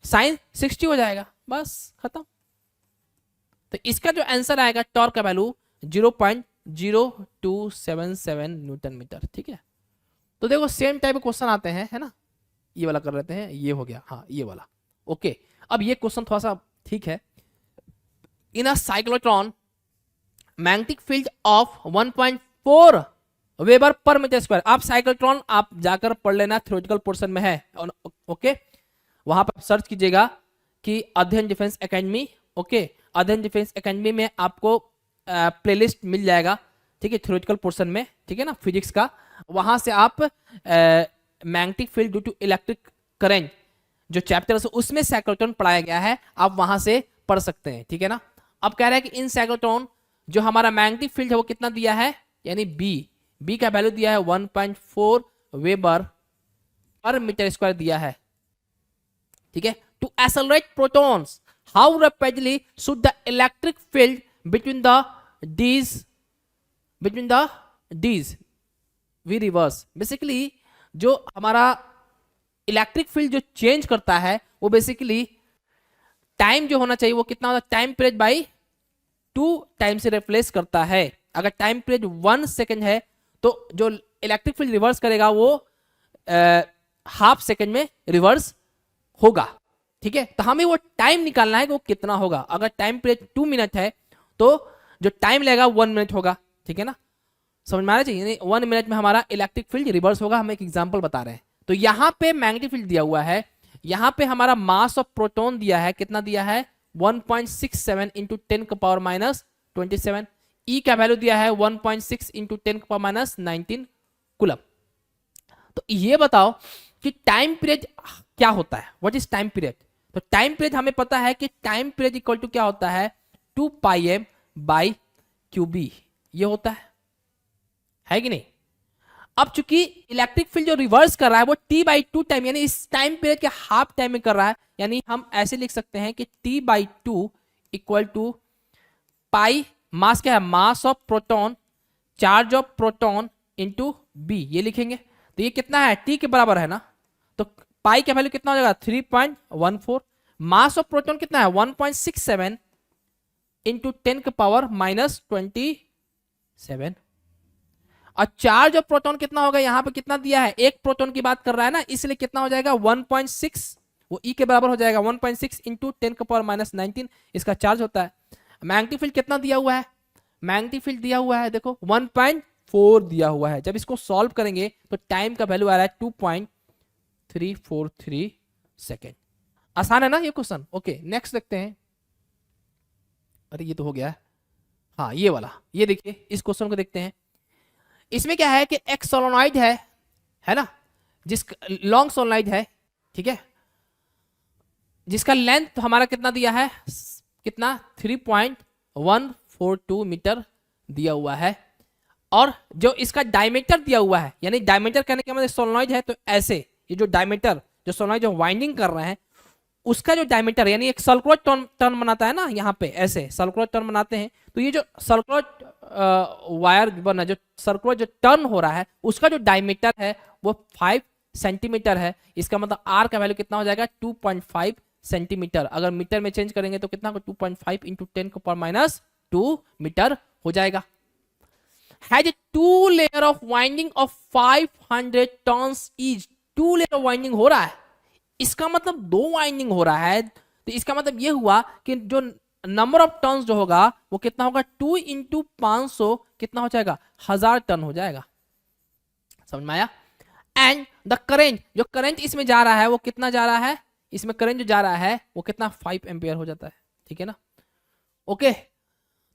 साइन 60 हो जाएगा, बस खत्म। तो इसका जो आंसर आएगा टॉर्क का वैल्यू 0.0277 न्यूटन मीटर, ठीक है। तो देखो सेम टाइप के क्वेश्चन आते हैं, है ना। ये वाला कर लेते हैं, ये हो गया, हाँ ये वाला ओके। अब ये क्वेश्चन थोड़ा सा ठीक है। In a cyclotron magnetic field of 1.4 weber per metre square. आप साइक्लोट्रॉन आप जाकर पढ़ लेना, थ्योरेटिकल पोर्शन में है, ओके। वहां पर सर्च कीजिएगा कि अध्ययन डिफेंस एकेडमी, ओके, अध्ययन डिफेंस एकेडमी में आपको प्लेलिस्ट मिल जाएगा, ठीक है, थ्योरेटिकल पोर्शन में, ठीक है ना, फिजिक्स का। वहां से आप magnetic field due to electric current जो चैप्टर है उसमें साइक्लोट्रॉन पढ़ाया गया है, आप वहां से पढ़ सकते हैं, ठीक है ना। अब कह रहा है कि इन साइक्लोट्रॉन जो हमारा मैग्नेटिक फील्ड है वो कितना दिया है, यानी बी का वैल्यू दिया है 1.4 वेबर पर मीटर स्क्वायर दिया है, ठीक है। To accelerate protons how rapidly should the electric field between the dees be reverse. Basically जो हमारा इलेक्ट्रिक फील्ड जो चेंज करता है वो बेसिकली टाइम जो होना चाहिए वो कितना होता है, टाइम पीरियड बाई 2 टाइम से रिप्लेस करता है। अगर टाइम पीरियड 1 सेकेंड है तो जो इलेक्ट्रिक फील्ड रिवर्स करेगा वो हाफ सेकेंड में रिवर्स होगा, ठीक है। तो हमें वो टाइम निकालना है कि वो कितना होगा। अगर टाइम पीरियड 2 मिनट है तो जो टाइम लगेगा 1 मिनट होगा, ठीक है ना, समझ में आना चाहिए। 1 मिनट में हमारा इलेक्ट्रिक फील्ड रिवर्स होगा। हम एक एग्जांपल बता रहे हैं। तो यहाँ पे मैग्नेटिक फील्ड दिया हुआ है, यहाँ पे हमारा मास ऑफ प्रोटॉन दिया है, कितना दिया है 1.67 इंटू 10 का पावर माइनस 27। ई का वैल्यू दिया है 1.6 इंटू 10 का पावर माइनस 19 कूलम। तो ये बताओ कि टाइम पीरियड क्या होता है, व्हाट इज टाइम पीरियड। तो टाइम पीरियड हमें पता है कि टाइम पीरियड इक्वल टू क्या होता है 2 पाई एम बाई क्यू बी, ये होता है कि नहीं। अब चूंकि इलेक्ट्रिक फील्ड जो रिवर्स कर रहा है वो t/2 टाइम, यानी इस टाइम पीरियड के हाफ टाइम में कर रहा है, यानी हम ऐसे लिख सकते हैं कि t/2 equal to pi, mass क्या है, mass of proton, charge of proton into B, ये लिखेंगे। तो ये कितना है, t के बराबर है ना, तो पाई का वैल्यू कितना हो जाएगा 3.14। मास ऑफ प्रोटॉन कितना है 1.67 इंटू 10 का पावर माइनस 27। और चार्ज ऑफ प्रोटॉन कितना होगा, यहां पे कितना दिया है, एक प्रोटॉन की बात कर रहा है ना, इसलिए कितना हो जाएगा 1.6, वो ई के बराबर हो जाएगा 1.6 इंटू 10 का पावर माइनस 19 इसका चार्ज होता है। मैग्नेटिक फील्ड कितना दिया हुआ है, मैग्नेटिक फील्ड दिया हुआ है देखो 1.4 दिया हुआ है। जब इसको सॉल्व करेंगे तो टाइम का वैल्यू आ रहा है 2.343 सेकेंड। आसान है ना ये क्वेश्चन। ओके नेक्स्ट देखते हैं। अरे ये तो हो गया, हाँ ये वाला, ये देखिए इस क्वेश्चन को देखते हैं। इसमें क्या है कि एक सोलोनॉइड है ना, जिस लॉन्ग सोलोनॉइड है, ठीक है, जिसका लेंथ हमारा कितना दिया है, कितना 3.142 मीटर दिया हुआ है। और जो इसका डायमीटर दिया हुआ है, यानी डायमीटर कहने का मतलब सोलोनॉइड है तो ऐसे ये जो डायमीटर जो सोलोनॉइड जो वाइंडिंग कर रहे हैं उसका जो डायमीटर, यानी एक सर्कुलर टर्न बनाता है ना, यहाँ पे ऐसे सर्कुलर टर्न बनाते हैं, तो ये जो सर्कुलर वायर बना, जो सर्कुलर जो टर्न हो रहा है उसका जो डायमीटर है वो 5 सेंटीमीटर है। इसका मतलब आर का वैल्यू कितना हो जाएगा 2.5 सेंटीमीटर। अगर मीटर में चेंज करेंगे तो कितना होगा 2.5 इंटू 10 का पावर माइनस 2 मीटर हो जाएगा। Has a 2 layer of winding of 500 turns each. 2 layer of winding हो रहा है, इसका मतलब 2 वाइंडिंग हो रहा है, तो इसका मतलब ये हुआ कि जो नंबर ऑफ टर्न्स जो होगा वो कितना होगा 2 इंटू 500 कितना हो जाएगा 1000 टर्न हो जाएगा। समझ में आया। एंड द करेंट, जो करंट इसमें जा रहा है वो कितना जा रहा है, इसमें करंट जो जा रहा है वो कितना 5 एम्पियर हो जाता है, ठीक है ना। ओके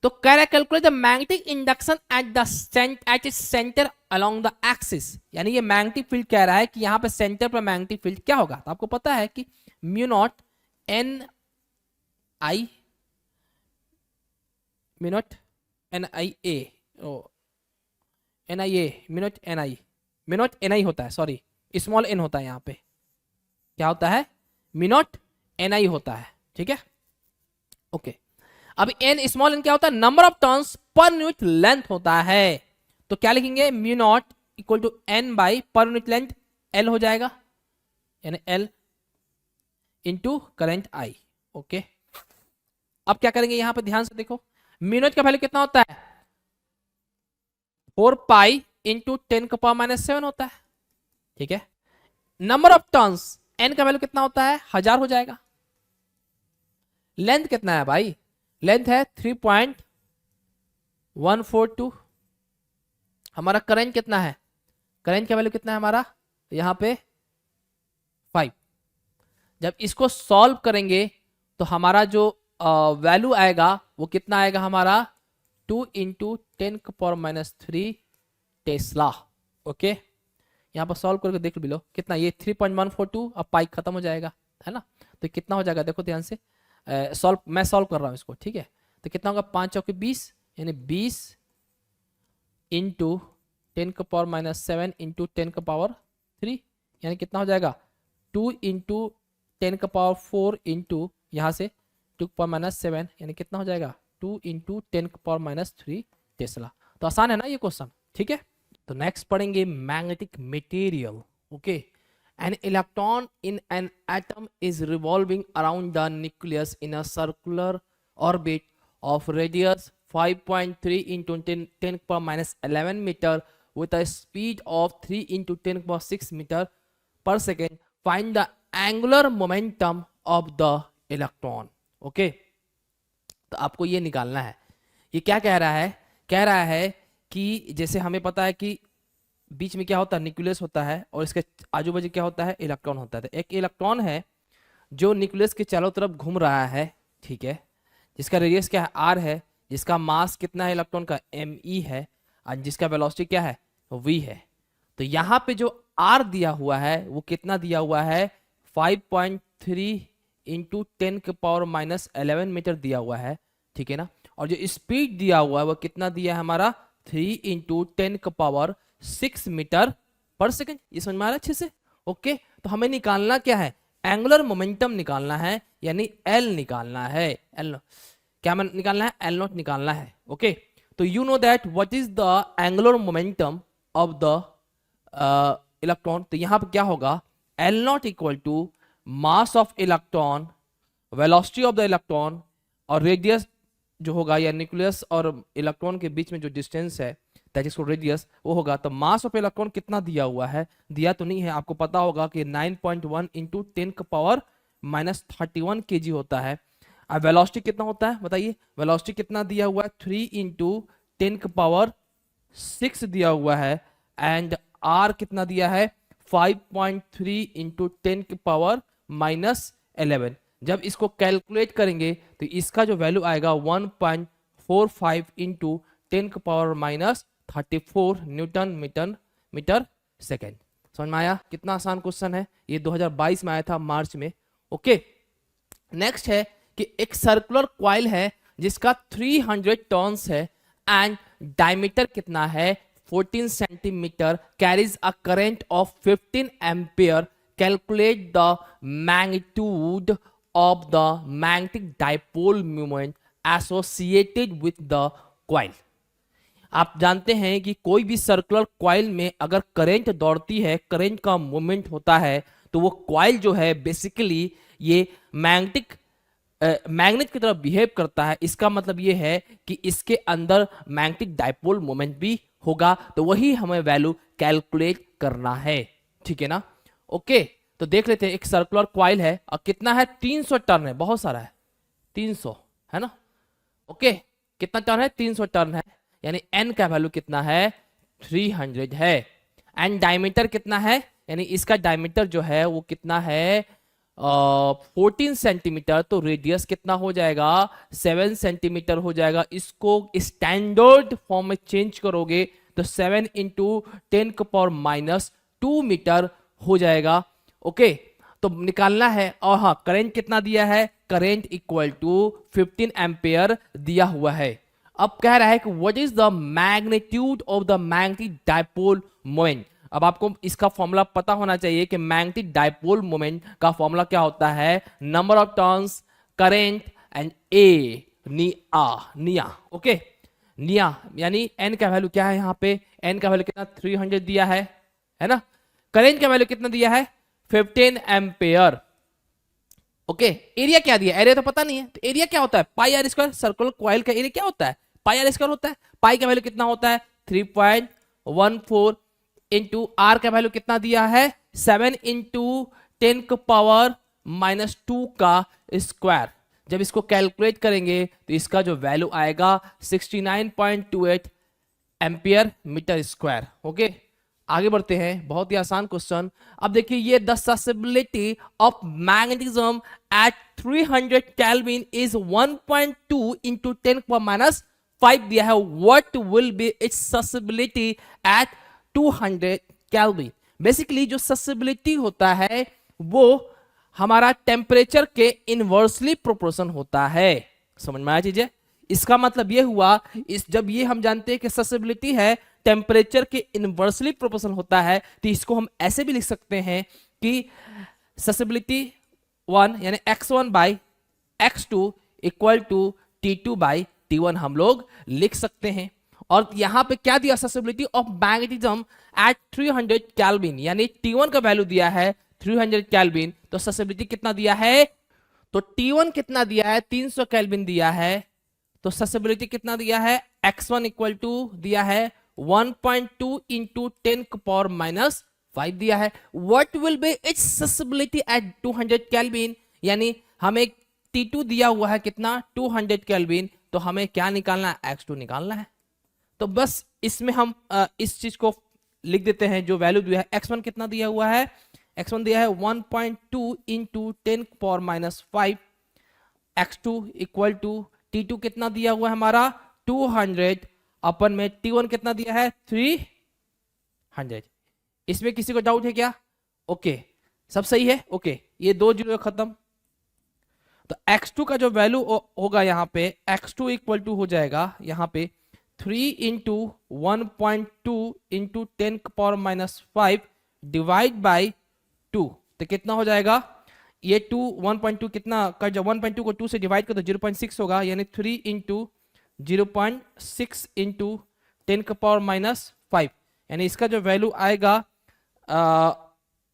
तो कह रहा है calculate the magnetic induction at its centre along the axis. यानी ये मैग्नेटिक फील्ड कह रहा है कि यहाँ पे सेंटर पर मैग्नेटिक फील्ड क्या होगा। तो आपको पता है कि mu naught N I mu naught N I A mu naught N I होता है, सॉरी स्मॉल एन होता है, यहाँ पे क्या होता है म्यूनॉट एन आई होता है, ठीक है। ओके अब एन स्मॉल एन क्या होता है, number of turns per unit length होता है। तो क्या लिखेंगे mu naught equal to n by per unit length L हो जाएगा, यानी L into current I. Okay अब क्या करेंगे, यहां पे ध्यान से देखो म्यू नॉट का वैल्यू कितना होता है 4 पाई इंटू 10 का पावर माइनस 7 होता है, ठीक है। नंबर ऑफ टर्न्स एन का वैल्यू कितना होता है 1000 हो जाएगा। लेंथ कितना है भाई, लेंथ है 3.142। हमारा करंट कितना है, करंट का वैल्यू कितना है हमारा यहां पे 5। जब इसको सॉल्व करेंगे तो हमारा जो वैल्यू आएगा वो कितना आएगा हमारा 2 इंटू 10⁻³ टेस्ला। ओके, यहाँ पर सॉल्व करके देख लो कितना, ये 3.142, अब पाई खत्म हो जाएगा, है ना। तो कितना हो जाएगा देखो ध्यान से, मैं सॉल्व कर रहा हूँ इसको, ठीक है। तो कितना होगा 5 चौके 20, यानी 20 इंटू 10⁻7 इंटू 10⁻3, यानी कितना हो जाएगा 2 इंटू 10⁻4 इंटू यहाँ से 2⁻7, यानी कितना हो जाएगा 2 इंटू 10⁻3 टेस्ला। तो आसान है ना ये क्वेश्चन, ठीक है। तो नेक्स्ट पढ़ेंगे magnetic material. Okay, an electron in an atom is revolving around the nucleus in a circular orbit of radius 5.3 into 10⁻11 meter with a speed of 3 into 10⁻6 meter per second. Find the angular momentum of the electron. Okay, तो आपको ये निकालना है। ये क्या कह रहा है, कह रहा है कि जैसे हमें पता है कि बीच में क्या होता है, न्यूक्लियस होता है, और इसके आजू बाजू क्या होता है, इलेक्ट्रॉन होता है। तो एक इलेक्ट्रॉन है जो न्यूक्लियस के चारों तरफ घूम रहा है, ठीक है, जिसका रेडियस क्या है r है, जिसका मास कितना है इलेक्ट्रॉन का me है, और जिसका वेलोसिटी क्या है v है। तो यहाँ पे जो r दिया हुआ है वो कितना दिया हुआ है 5.3 इंटू 10⁻11 मीटर दिया हुआ है, ठीक है ना। और जो स्पीड दिया हुआ है वो कितना दिया है हमारा 3 इंटू 10⁻6 मीटर पर सेकेंड। ये समझ में आ रहा है अच्छे से। ओके, तो हमें निकालना क्या है, एंगुलर मोमेंटम निकालना है, यानी एल निकालना है। एल क्या निकालना है, एल नॉट निकालना है। ओके, तो you know that what is the angular momentum of the electron. तो यहां पर क्या होगा, L naught equal to mass of electron, velocity of the electron, और रेडियस जो होगा या न्यूक्लियस और इलेक्ट्रॉन के बीच में जो डिस्टेंस है दैट इज रेडियस, वो होगा। तो मास ऑफ इलेक्ट्रॉन कितना दिया हुआ है, दिया तो नहीं है, आपको पता होगा कि 9.1 इंटू 10⁻31 kg होता है। अब वेलोसिटी कितना होता है बताइए, वेलोसिटी कितना दिया हुआ है 3 इंटू 10⁻6 दिया हुआ है, एंड आर कितना दिया है 5.3 इंटू 10⁻11। जब इसको कैलकुलेट करेंगे तो इसका जो वैल्यू आएगा 1.45 इंटू 10⁻34 न्यूटन मीटर सेकेंड। समझ में आया, कितना आसान क्वेश्चन है ये, 2022 में आया था मार्च में। ओके, नेक्स्ट है कि एक सर्कुलर कॉइल है जिसका 300 टर्न्स है एंड डायमीटर कितना है 14 centimetre, carries a current of 15 ampere. Calculate the magnitude of the magnetic dipole moment associated with the coil। आप जानते हैं कि कोई भी सर्कुलर कॉइल में अगर करंट दौड़ती है, करंट का मूवमेंट होता है, तो वो कॉइल जो है बेसिकली ये मैग्नेट की तरह बिहेव करता है। इसका मतलब ये है कि इसके अंदर मैग्नेटिक डाइपोल मोमेंट भी होगा, तो वही हमें वैल्यू कैलकुलेट करना है, ठीक है ना। ओके, तो देख लेते हैं, एक सर्कुलर कॉइल है और कितना है 300 टर्न है, बहुत सारा है 300, है ना। ओके, कितना टर्न है 300 टर्न है, यानी एन का वैल्यू कितना है 300 है। एंड डायमीटर कितना है, यानी इसका डायमीटर जो है वो कितना है 14 सेंटीमीटर, तो रेडियस कितना हो जाएगा 7 सेंटीमीटर हो जाएगा। इसको स्टैंडर्ड फॉर्म में चेंज करोगे तो 7 इंटू 10⁻2 मीटर हो जाएगा। ओके, तो निकालना है। और हाँ, करंट कितना दिया है, करंट इक्वल टू 15 एम्पियर दिया हुआ है। अब कह रहा है कि what is the magnitude of the magnetic dipole moment. अब आपको इसका फॉर्मूला पता होना चाहिए कि मैग्नेटिक डाइपोल मोमेंट का फॉर्मूला क्या होता है, number of turns, current and area. Okay, निया यानी एन का वैल्यू क्या है, यहाँ पे एन का वैल्यू कितना 300 दिया है ना। करंट का वैल्यू कितना दिया है 15 एम्पेयर। ओके, एरिया क्या दिया, एरिया तो पता नहीं है, तो एरिया क्या होता है पाई आर स्क्वायर। सर्कुलर कॉइल का एरिया क्या होता है पाई आर स्क्वायर होता है। पाई का वैल्यू कितना होता है 3.14 इंटू आर का वैल्यू कितना दिया है 7 इंटू 10⁻2 का स्क्वायर। जब इसको कैलकुलेट करेंगे तो इसका जो वैल्यू आएगा 69.28 एम्पियर मीटर स्क्वायर। ओके, आगे बढ़ते हैं, बहुत ही आसान क्वेश्चन। अब देखिए ये the susceptibility of magnetism at 300 kelvin is 1.2 into 10⁻⁵ दिया है। What will be its susceptibility at 200 kelvin. Basically जो ससेबिलिटी होता है वो हमारा टेम्परेचर के इनवर्सली प्रोपोर्शन होता है। समझ में आया चीजें? इसका मतलब ये हुआ, इस जब ये हम जानते हैं कि ससेबिलिटी है टेम्परेचर के इनवर्सली प्रोपोर्शनल होता है, तो इसको हम ऐसे भी लिख सकते हैं कि ससेबिलिटी 1 यानी x1 by x2 equal to T2 by T1 हम लोग लिख सकते हैं। और यहां पे क्या दिया, susceptibility of magnetism at 300 kelvin, यानी T1 का वैल्यू दिया है 300 केल्विन, तो ससेबिलिटी कितना दिया है, तो T1 कितना दिया है, 300 केल्विन दिया है, तो ससेबिलिटी कितना दिया है, x1 इक्वल टू दिया है 1.2 इंटू 10⁻⁵ दिया है। What will be its susceptibility at 200 kelvin, यानी हमें T2 दिया हुआ है कितना, 200 केल्विन, तो हमें क्या निकालना है, x2 निकालना है। तो बस इसमें हम इस चीज को लिख देते हैं, जो वैल्यू दिया है x1 कितना दिया हुआ है, x1 दिया है 1.2 into 10⁻⁵, x2 equal to T2 कितना दिया हुआ है हमारा 200 अपन में T1 कितना दिया है 300। इसमें किसी को डाउट है क्या? ओके, सब सही है। ओके, ये 2 जीरो खत्म। तो x2 का जो वैल्यू होगा यहाँ पे, x2 इक्वल टू हो जाएगा यहाँ पे 3 इंटू 1.2 इंटू 10⁻⁵ डिवाइड बाई 2, तो कितना हो जाएगा, ये 1.2 कितना कर, जब 1.2 को 2 से डिवाइड कर तो 0.6 होगा, यानी 3 इंटू 0.6 इंटू 10⁻⁵, यानी इसका जो वैल्यू आएगा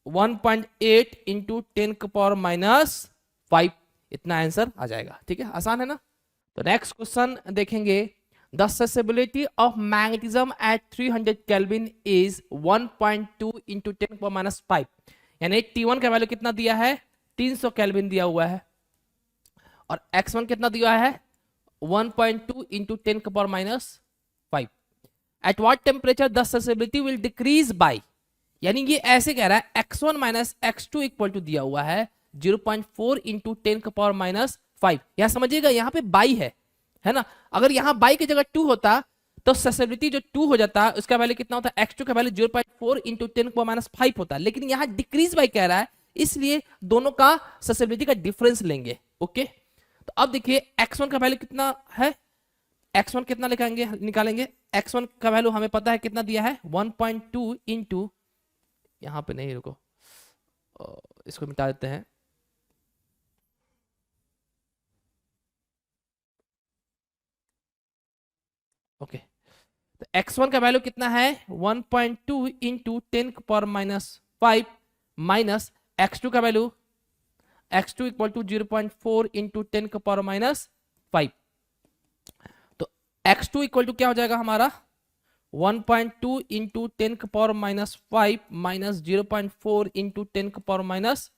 1.8 इंटू 10⁻⁵, इतना आंसर आ जाएगा। ठीक है, आसान है ना। तो नेक्स्ट क्वेश्चन देखेंगे, the susceptibility of magnetism at 300 kelvin is 1.2 into 10⁻⁵, यानी T1 का वैल्यू कितना दिया है, 300 केल्विन दिया हुआ है, और x1 कितना दिया है 1.2 into 10⁻⁵। At what temperature the susceptibility will decrease by, यानी ये ऐसे कह रहा है x1 minus x2 equal to दिया हुआ है 0.4 इंटू 10⁻⁵। यहां समझिएगा, यहाँ पे बाई है ना। अगर यहाँ बाई की जगह 2 होता तो ससेबिलिटी जो 2 हो जाता है उसका वैल्यू कितना होता है, x2 का वैल्यू 0.4 इंटू 10⁻⁵ होता है, लेकिन यहाँ डिक्रीज बाई कह रहा है, इसलिए दोनों का ससेबिलिटी का डिफरेंस लेंगे। ओके, तो अब देखिए x1 का वैल्यू कितना है, x1 कितना निकालेंगे, x1 का वैल्यू हमें पता है कितना दिया है 1.2 इंटू, यहां पे नहीं, रुको इसको मिटा देते हैं, ओके। तो x1 का वैल्यू कितना है 1.2 इंटू 10⁻⁵ माइनस x2 का value, x2 equal to 0.4 into 10⁻⁵। तो x2 इक्वल टू क्या हो जाएगा हमारा 1.2 इंटू 10⁻⁵ माइनस 0.4 इंटू 10⁻⁵,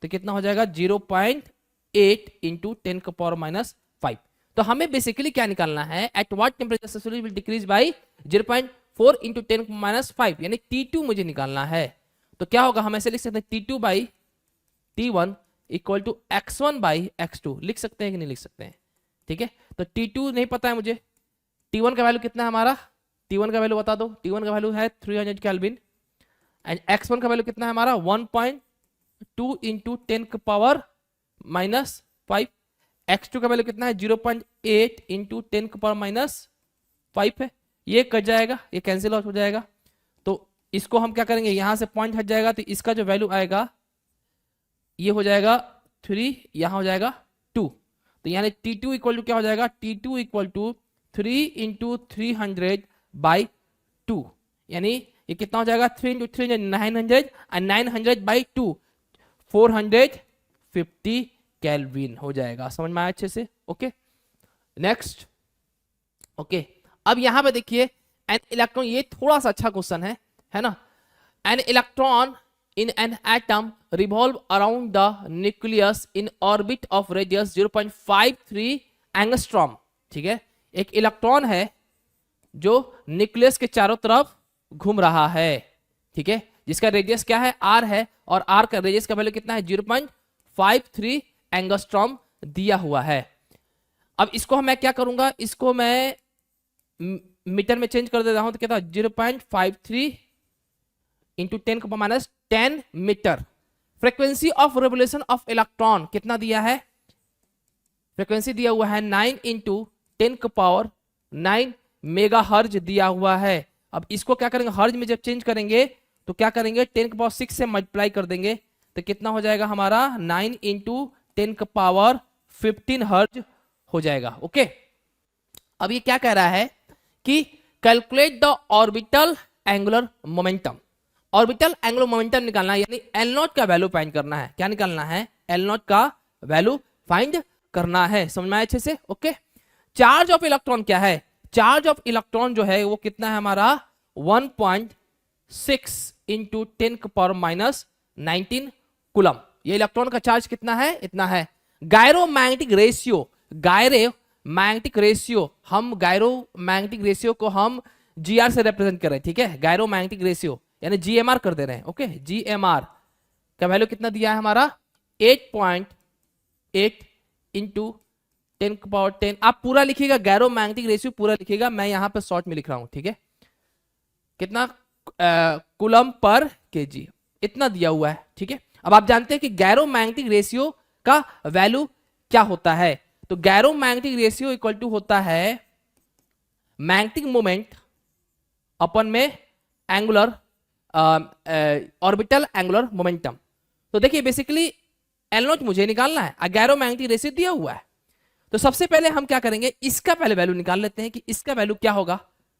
तो कितना हो जाएगा 0.8 इंटू 10⁻⁵। तो हमें बेसिकली क्या निकालना है, at what temperature susceptibility will decrease by 0.4 into 10⁻⁵, यानी T2 मुझे निकालना है। तो क्या होगा, हम ऐसे लिख सकते हैं T2 by T1 equal to x1 by x2, लिख सकते हैं कि नहीं लिख सकते हैं? ठीक है, तो T2 नहीं पता है मुझे, T1 का वैल्यू कितना है हमारा, T1 का वैल्यू बता दो, T1 का वैल्यू है 300 केल्विन, एंड x1 का वैल्यू कितना है हमारा 1.2 इंटू 10⁻⁵, x2 का वैल्यू कितना है 0.8 इंटू 10⁻⁵ है, ये कट जाएगा, ये कैंसिल आउट हो जाएगा। तो इसको हम क्या करेंगे, यहां से पॉइंट हट जाएगा, तो इसका जो वैल्यू आएगा ये हो जाएगा 3, यहां हो जाएगा 2, तो यानी T2 इक्वल टू क्या हो जाएगा, T2 equal to 3 into 300 by 2, यानी ये कितना हो जाएगा 3 इंटू 300 900, एंड 900 बाई 2 450 केल्विन हो जाएगा। समझ में आया अच्छे से? Okay, next. ओके, अब यहां पे देखिए एन इलेक्ट्रॉन, ये थोड़ा सा अच्छा क्वेश्चन है ना। An electron in an atom revolve around the nucleus in orbit of radius 0.53 angstrom. ठीक है, एक इलेक्ट्रॉन है जो न्यूक्लियस के चारों तरफ घूम रहा है, ठीक है, जिसका रेडियस क्या है, आर है, और आर का रेडियस का वैल्यू कितना है, 0.53 एंगस्ट्रॉम दिया हुआ है। अब इसको मैं क्या करूंगा, इसको मैं मीटर में चेंज कर देता हूं, तो कहता है 0.53 into 10⁻10 metre. Frequency of revolution of electron कितना दिया है, फ्रीक्वेंसी दिया हुआ है 9 इंटू 10⁻9 मेगा हर्ज दिया हुआ है। अब इसको क्या करेंगे, हर्ज में जब चेंज करेंगे तो क्या करेंगे, 10⁻6 से मल्टीप्लाई कर देंगे, तो कितना हो जाएगा हमारा 9 इंटू 10⁻15 हर्ज हो जाएगा। ओके, अब ये क्या कह रहा है कि calculate the orbital angular momentum. Orbital angular momentum निकालना है, यानी एल नॉट का वैल्यू फाइंड करना है। क्या निकालना है, एल नॉट का वैल्यू फाइंड करना है। समझ में आया अच्छे से? ओके, चार्ज ऑफ इलेक्ट्रॉन क्या है, चार्ज ऑफ इलेक्ट्रॉन जो है वो कितना है हमारा 1.6 इंटू 10⁻19 कूलम। ये इलेक्ट्रॉन का चार्ज कितना है, इतना है। गायरोमैग्नेटिक रेशियो, गायरोमैग्नेटिक रेशियो, हम गायरोमैग्नेटिक रेशियो को हम जीआर से रिप्रेजेंट कर रहे हैं, ठीक है, गायरोमैग्नेटिक रेशियो यानी जीएमआर कर दे रहे हैं। ओके, जीएमआर का वैल्यू कितना दिया है हमारा 8.8 इंटू 10⁻10। आप पूरा लिखिएगा, गायरोमैग्नेटिक रेशियो पूरा लिखिएगा, मैं यहां पे शॉर्ट में लिख रहा हूं, ठीक है। कितना कूलम पर केजी, इतना दिया हुआ है, ठीक है। अब आप जानते हैं कि गायरोमैग्नेटिक रेशियो का वैल्यू क्या होता है, तो गायरोमैग्नेटिक रेशियो इक्वल टू होता है मैग्नेटिक मोमेंट अपन में एंगुलर ऑर्बिटल एंगुलर मोमेंटम। तो देखिए बेसिकली एल नॉट मुझे निकालना है, गायरोमैग्नेटिक रेशियो दिया हुआ है, तो सबसे पहले हम क्या करेंगे, इसका पहले वैल्यू निकाल लेते हैं कि इसका वैल्यू क्या होगा,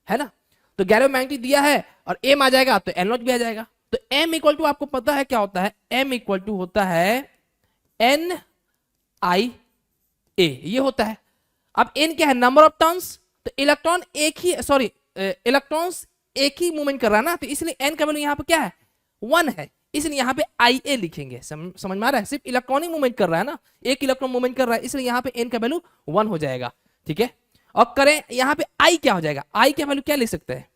है ना। तो गायरोमैग्नेटिक दिया है और एम आ जाएगा तो एल नॉट भी आ जाएगा। तो एम इक्वल टू आपको पता है क्या होता है, एम इक्वल टू होता है एन आई ए, ये होता है। अब एन क्या है, नंबर ऑफ टर्न्स, तो इलेक्ट्रॉन एक ही, सॉरी इलेक्ट्रॉन्स एक ही मूवमेंट कर रहा है ना, तो इसलिए एन का वैल्यू यहाँ पे क्या है 1 है, इसलिए यहाँ पे आई ए लिखेंगे। समझ में आ रहा है, सिर्फ इलेक्ट्रॉनिक मूवमेंट कर रहा है ना, एक इलेक्ट्रॉन मूवमेंट कर रहा है, इसलिए यहाँ पे एन का वैल्यू 1 हो जाएगा, ठीक है। और करें यहाँ पे आई क्या हो जाएगा, आई का वैल्यू क्या लिख सकते हैं,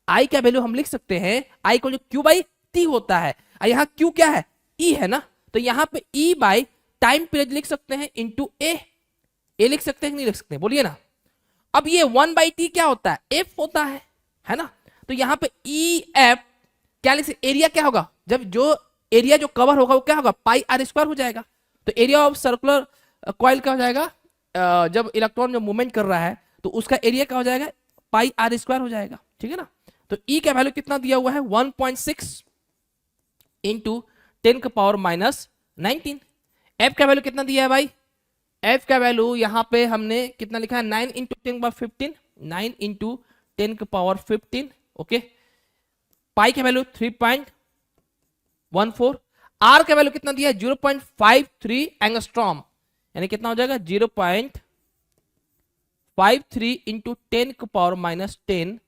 आई का वैल्यू हम लिख सकते हैं आई को जो क्यू बाई टी होता है, यहाँ क्यू क्या है, ई है ना, तो यहाँ पे ई बाई टाइम पीरियड लिख सकते हैं इंटू ए लिख सकते हैं कि नहीं लिख सकते, बोलिए ना। अब ये 1/t क्या होता है, एफ होता है ना, तो यहाँ पे ई एफ क्या लिख सकते, एरिया क्या होगा, जब जो एरिया जो कवर होगा वो क्या होगा पाई आर स्क्वायर हो जाएगा। तो एरिया ऑफ सर्कुलर कॉइल क्या हो जाएगा, जब इलेक्ट्रॉन जो मूवमेंट कर रहा है तो उसका एरिया क्या हो जाएगा पाई आर स्क्वायर हो जाएगा, ठीक है ना। तो ई का वैल्यू कितना दिया हुआ है 1.6 इंटू 10⁻19। एफ का वैल्यू कितना दिया है भाई, एफ का वैल्यू यहाँ पे हमने कितना लिखा है 9 इंटू 10⁻15, 9 इंटू 10⁻15। ओके, पाई का वैल्यू 3.14, आर का वैल्यू कितना दिया है 0.53 एंगस्ट्रॉम, यानी कितना हो जाएगा 0.53 इंटू 10⁻10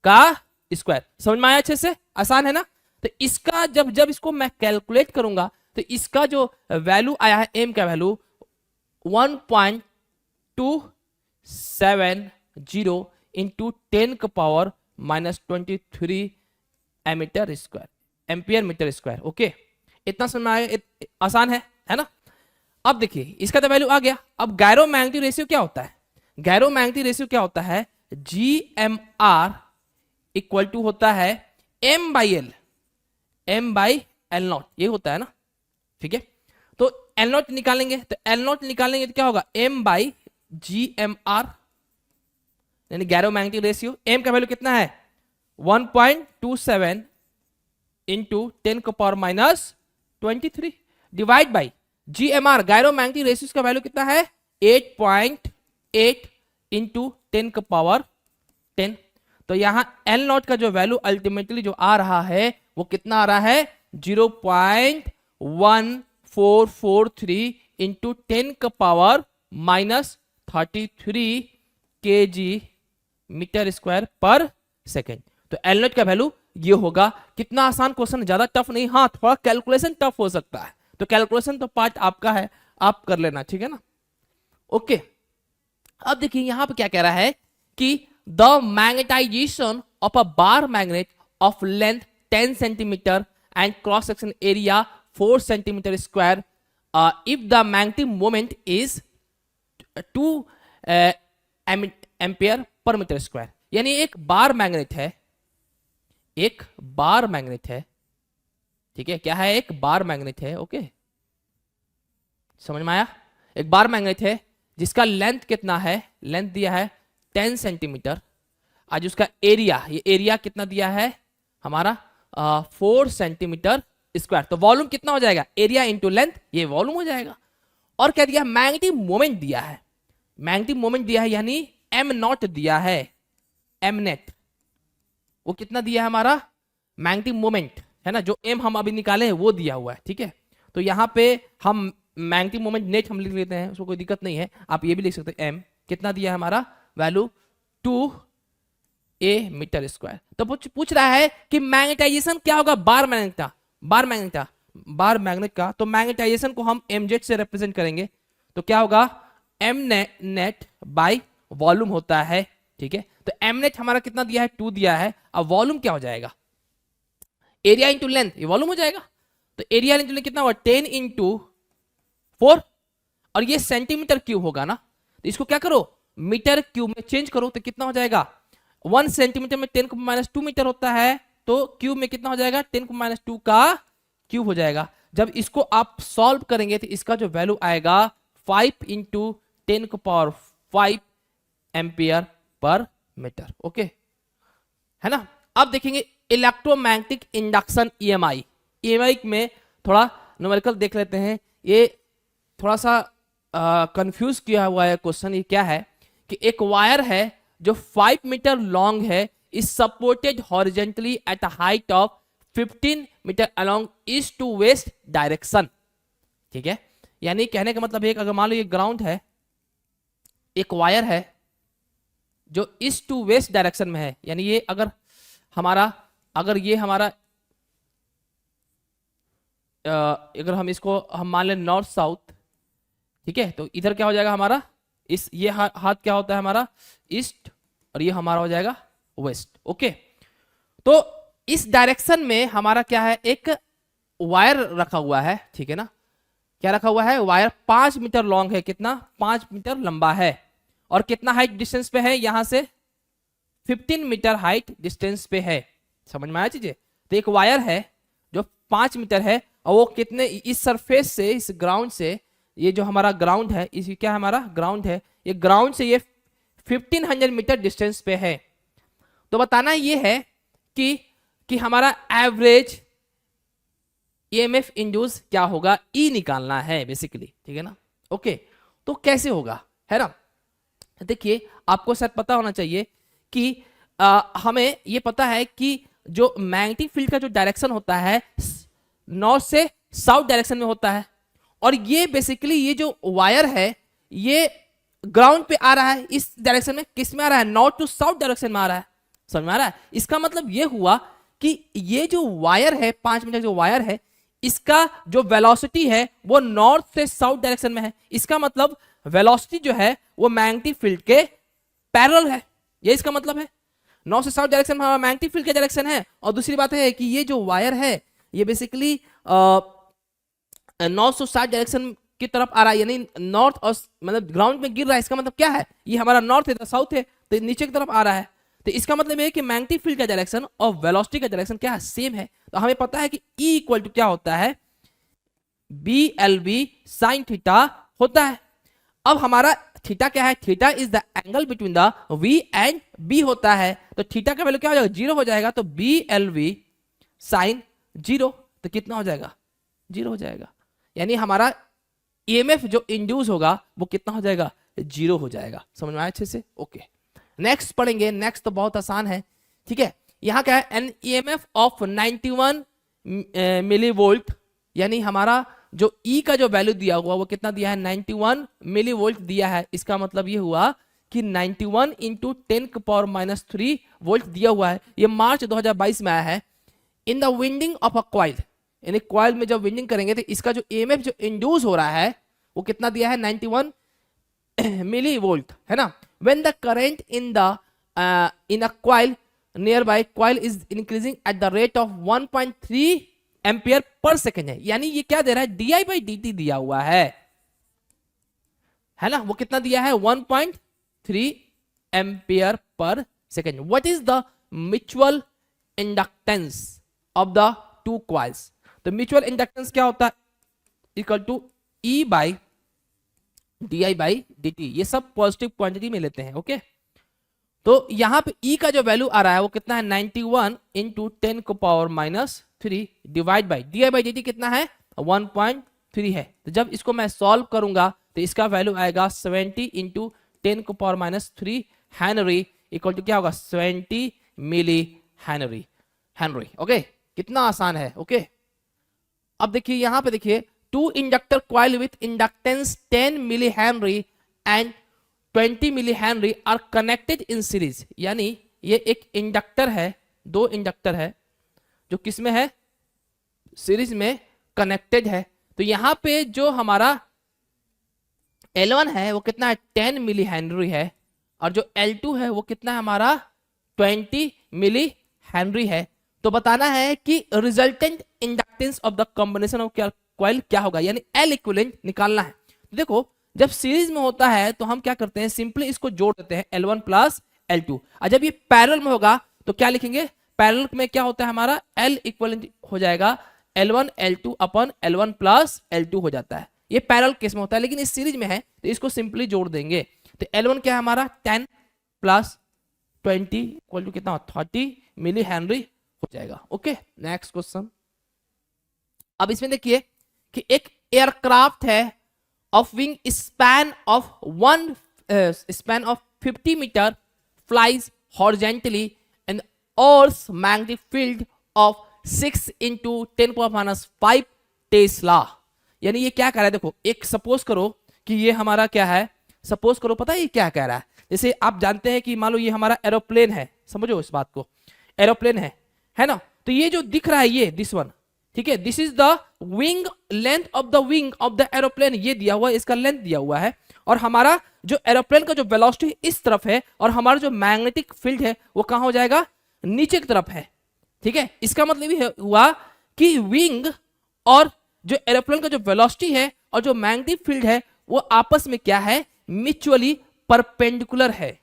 का स्क्वायर। समझ में आया अच्छे से, आसान है ना। तो इसका जब इसको मैं कैलकुलेट करूंगा तो इसका जो वैल्यू आया है एम का value 1.270 into 10⁻23 ammeter square, ampere metre square. Okay, इतना समझ में आया, आसान है ना। अब देखिए इसका तो वैल्यू आ गया। अब गायरोमैग्नेटिक रेशियो क्या होता है, गायरोमैग्नेटिक रेशियो क्या होता है, GMR इक्वल टू होता है M बाई एल नॉट, ये होता है ना, ठीक है। तो एल नॉट निकालेंगे, तो एल नॉट निकालेंगे तो क्या होगा M बाई GMR, यानी गायरोमैग्नेटिक रेशियो। एम का वैल्यू कितना है 1.27 into 10⁻23 divide by GMR, gyromagnetic ratio का वैल्यू कितना है 8.8 इंटू 10⁻10। तो यहां एल नॉट का जो वैल्यू अल्टीमेटली जो आ रहा है वो कितना आ रहा है 0.1443 इंटू 10⁻33 kg मीटर स्क्वायर पर सेकेंड। तो एल नॉट का वैल्यू ये होगा। कितना आसान क्वेश्चन, ज्यादा टफ नहीं, हाँ थोड़ा कैलकुलेशन टफ हो सकता है, तो कैलकुलेशन तो पार्ट आपका है, आप कर लेना, ठीक है ना। ओके, अब देखिए यहां पे क्या कह रहा है कि the magnetization of a bar magnet of length 10 centimeter and cross section area 4 centimeter square if the magnetic moment is 2 ampere per metre square. यानी एक बार मैग्नेट है, एक बार मैग्नेट है, ठीक है, क्या है, एक बार मैग्नेट है, ओके, समझ में आया। एक बार मैग्नेट है जिसका लेंथ कितना है, लेंथ दिया है 10 सेंटीमीटर, आज उसका एरिया, ये एरिया कितना दिया है हमारा 4 सेंटीमीटर स्क्वायर। तो वॉल्यूम कितना हो जाएगा, एरिया इंटू लेंथ, ये वॉल्यूम हो जाएगा। और क्या दिया, मैग्नेटिक मोमेंट दिया है, मैग्नेटिक मोमेंट दिया है यानी एम नॉट दिया है, एम नेट, वो कितना दिया है हमारा मैग्नेटिक मोमेंट, है ना, जो एम हम अभी निकाले हैं वो दिया हुआ है, ठीक है। तो यहाँ पे हम मैग्नेटिक मोमेंट नेट हम लिख लेते हैं, उसको कोई दिक्कत नहीं है, आप ये भी लिख सकते हैं, एम कितना दिया है हमारा वैल्यू 2 ए मीटर स्क्वायर। तो पूछ रहा है कि मैग्नेटाइजेशन क्या होगा बार मैग्नेट का, बार मैग्नेट का, बार मैग्नेट का। तो मैग्नेटाइजेशन को हम mz से रिप्रेजेंट करेंगे, तो क्या होगा m नेट बाय वॉल्यूम होता है, ठीक है। तो m नेट हमारा कितना दिया है 2 दिया है, अब वॉल्यूम क्या हो जाएगा, एरिया इंटू लेंथ, ये वॉल्यूम हो जाएगा। तो एरिया इंटू लेंथ कितना होगा 10 इंटू 4, और ये सेंटीमीटर क्यूब होगा ना, तो इसको क्या करो मीटर क्यूब में चेंज करो, तो कितना हो जाएगा 1 सेंटीमीटर में 10⁻² मीटर होता है, तो क्यूब में कितना हो जाएगा 10⁻² का क्यूब हो जाएगा। जब इसको आप सॉल्व करेंगे तो इसका जो वैल्यू आएगा 5 into 10⁵ ampere per metre, okay, है ना। अब देखेंगे इलेक्ट्रोमैग्नेटिक इंडक्शन ईएमआई, ईएमआई में थोड़ा न्यूमेरिकल देख लेते हैं। ये थोड़ा सा कंफ्यूज किया हुआ है क्वेश्चन। ये क्या है कि एक वायर है जो 5 मीटर लॉन्ग है, is supported horizontally at a height of 15 metre along east to west direction, ठीक है। यानी कहने का मतलब है अगर मान लो ये ग्राउंड है, एक वायर है जो ईस्ट टू वेस्ट डायरेक्शन में है, यानी ये अगर हमारा, अगर ये हमारा अगर हम इसको हम मान लें नॉर्थ साउथ, ठीक है, तो इधर क्या हो जाएगा हमारा, इस ये हाथ क्या होता है हमारा ईस्ट, और ये हमारा हो जाएगा वेस्ट, ओके। तो इस डायरेक्शन में हमारा क्या है, एक वायर रखा हुआ है, ठीक है ना, क्या रखा हुआ है, वायर 5 मीटर लॉन्ग है, कितना 5 मीटर लंबा है, और कितना हाइट डिस्टेंस पे है, यहां से 15 मीटर हाइट डिस्टेंस पे है, समझ में आया चीजें। तो एक वायर है जो 5 मीटर है, और वो कितने इस सरफेस से, इस ग्राउंड से, ये जो हमारा ग्राउंड है, इस क्या है हमारा ग्राउंड है, ये ग्राउंड से ये 1500 मीटर डिस्टेंस पे है। तो बताना ये है कि हमारा एवरेज ईएमएफ इंड्यूस क्या होगा, ई निकालना है बेसिकली, ठीक है ना, ओके। तो कैसे होगा, है ना, देखिए आपको शायद पता होना चाहिए कि हमें ये पता है कि जो मैग्नेटिक फील्ड का जो डायरेक्शन होता है नॉर्थ से साउथ डायरेक्शन में होता है, और ये बेसिकली ये जो वायर है ये ग्राउंड पे आ रहा है, इस डायरेक्शन में किस में आ रहा है, नॉर्थ टू साउथ डायरेक्शन में आ रहा है, समझ में आ रहा है। इसका मतलब ये हुआ कि ये जो वायर है 5 मीटर जो वायर है, इसका जो वेलोसिटी है वो नॉर्थ से साउथ डायरेक्शन में है, इसका मतलब वेलोसिटी जो है वो मैग्नेटिक फील्ड के पैरेलल है, ये इसका मतलब है। नॉर्थ से साउथ डायरेक्शन में हमारा मैग्नेटिक फील्ड का डायरेक्शन है, और दूसरी बात है कि ये जो वायर है ये basically north to south direction की तरफ आ रहा है, यानी नॉर्थ और मतलब ग्राउंड में गिर रहा है, इसका मतलब क्या है, ये हमारा नॉर्थ है तो साउथ है, तो नीचे की तरफ आ रहा है। तो इसका मतलब है कि मैग्नेटिक फील्ड का डायरेक्शन और वेलोसिटी का डायरेक्शन क्या है, सेम है। तो हमें पता है कि E इक्वल टू क्या होता है, BLV साइन थीटा होता है। अब हमारा थीटा क्या है, theta is the angle between the V and B होता है, तो थीटा का वैल्यू क्या हो जाएगा, 0 हो जाएगा, तो BLV साइन 0, तो कितना हो जाएगा 0 हो जाएगा, यानी हमारा ईएमएफ जो इंड्यूस होगा वो कितना हो जाएगा 0 हो जाएगा। समझ में आया अच्छे से, ओके। नेक्स्ट पढ़ेंगे, नेक्स्ट तो बहुत आसान है, ठीक है। यहां क्या है, एन ईएमएफ ऑफ 91 मिलीवोल्ट, यानी हमारा जो E का जो वैल्यू दिया हुआ वो कितना दिया है 91 मिलीवोल्ट दिया है, इसका मतलब ये हुआ कि 91 इंटू 10⁻³ वोल्ट दिया हुआ है, ये मार्च 2022 में आया है। In the winding of a coil, यानी कॉइल में जब विंडिंग करेंगे तो इसका जो ईएमएफ जो इंड्यूस हो रहा है वो कितना दिया है 91 मिलीवोल्ट, है ना। When the current in a coil near by coil is increasing at the rate of 1.3 ampere per second है। यानी ये क्या दे रहा है, डी बाई डी टी दिया हुआ है ना, वो कितना दिया है 1.3 ampere per second. What is the mutual inductance of the two coils? तो म्यूचुअल इंडक्टेंस क्या होता है, equal to E by D I by D T. ये सब पॉजिटिव क्वांटिटी में लेते हैं, ओके। तो यहां पे ई का जो वैल्यू आ रहा है वो कितना है 91 इंटू 10 को power -3 divide by D I by D T कितना है 1.3 है। तो जब इसको मैं सॉल्व करूंगा तो इसका वैल्यू आएगा 70 इंटू 10 को पावर -3 हेनरी इक्वल टू क्या होगा 70 मिली हेनरी। ओके, कितना आसान है, ओके। अब देखिए यहां पे देखिए, two inductor coil with inductance 10 milli henry and 20 milli henry are connected in series. यानी ये एक इंडक्टर है, दो इंडक्टर है जो किसमें है, सीरीज में कनेक्टेड है। तो यहां पे जो हमारा L1 है वो कितना है 10 मिली हेनरी है, और जो L2 है वो कितना है हमारा 20 मिली हेनरी है। तो बताना है कि resultant inductance of the combination of coil क्या होगा, यानी L इक्विवेलेंट निकालना है। तो देखो जब सीरीज में होता है तो हम क्या करते हैं, सिंपली इसको जोड़ देते हैं L1 प्लस L2। और जब ये पैरेलल में होगा तो क्या लिखेंगे, पैरेलल में क्या होता है हमारा L इक्विवेलेंट हो जाएगा L1 L2 अपन L1 प्लस L2 हो जाता है। ये पैरेलल केस में होता है, लेकिन इस सीरीज में है तो इसको सिंपली जोड़ देंगे। तो L1 क्या है हमारा 10 प्लस 20 इक्वल टू कितना 30 मिली हेनरी हो जाएगा, ओके। Next question. अब इसमें देखिए कि एक एयरक्राफ्ट है of wing span of 50 metre flies horizontally in earth magnetic field of 6 into 10⁻⁵ tesla. यानी ये क्या कह रहा है, देखो एक सपोज करो कि ये हमारा क्या है, सपोज करो पता है ये क्या कह रहा है। जैसे आप जानते हैं कि मान लो ये हमारा एरोप्लेन है, समझो इस बात को, एरोप्लेन है ना। तो ये जो दिख रहा है ये दिस वन, ठीक है, this is the wing length of the wing of the aeroplane, ये दिया हुआ है, इसका लेंथ दिया हुआ है। और हमारा जो एरोप्लेन का जो वेलोसिटी इस तरफ है और हमारा जो मैग्नेटिक फील्ड है वो कहां हो जाएगा, नीचे की तरफ है, ठीक है। इसका मतलब ये हुआ कि विंग और जो एरोप्लेन का जो वेलोसिटी है और जो मैग्नेटिक फील्ड है वो आपस में क्या है, म्यूचुअली परपेंडिकुलर है।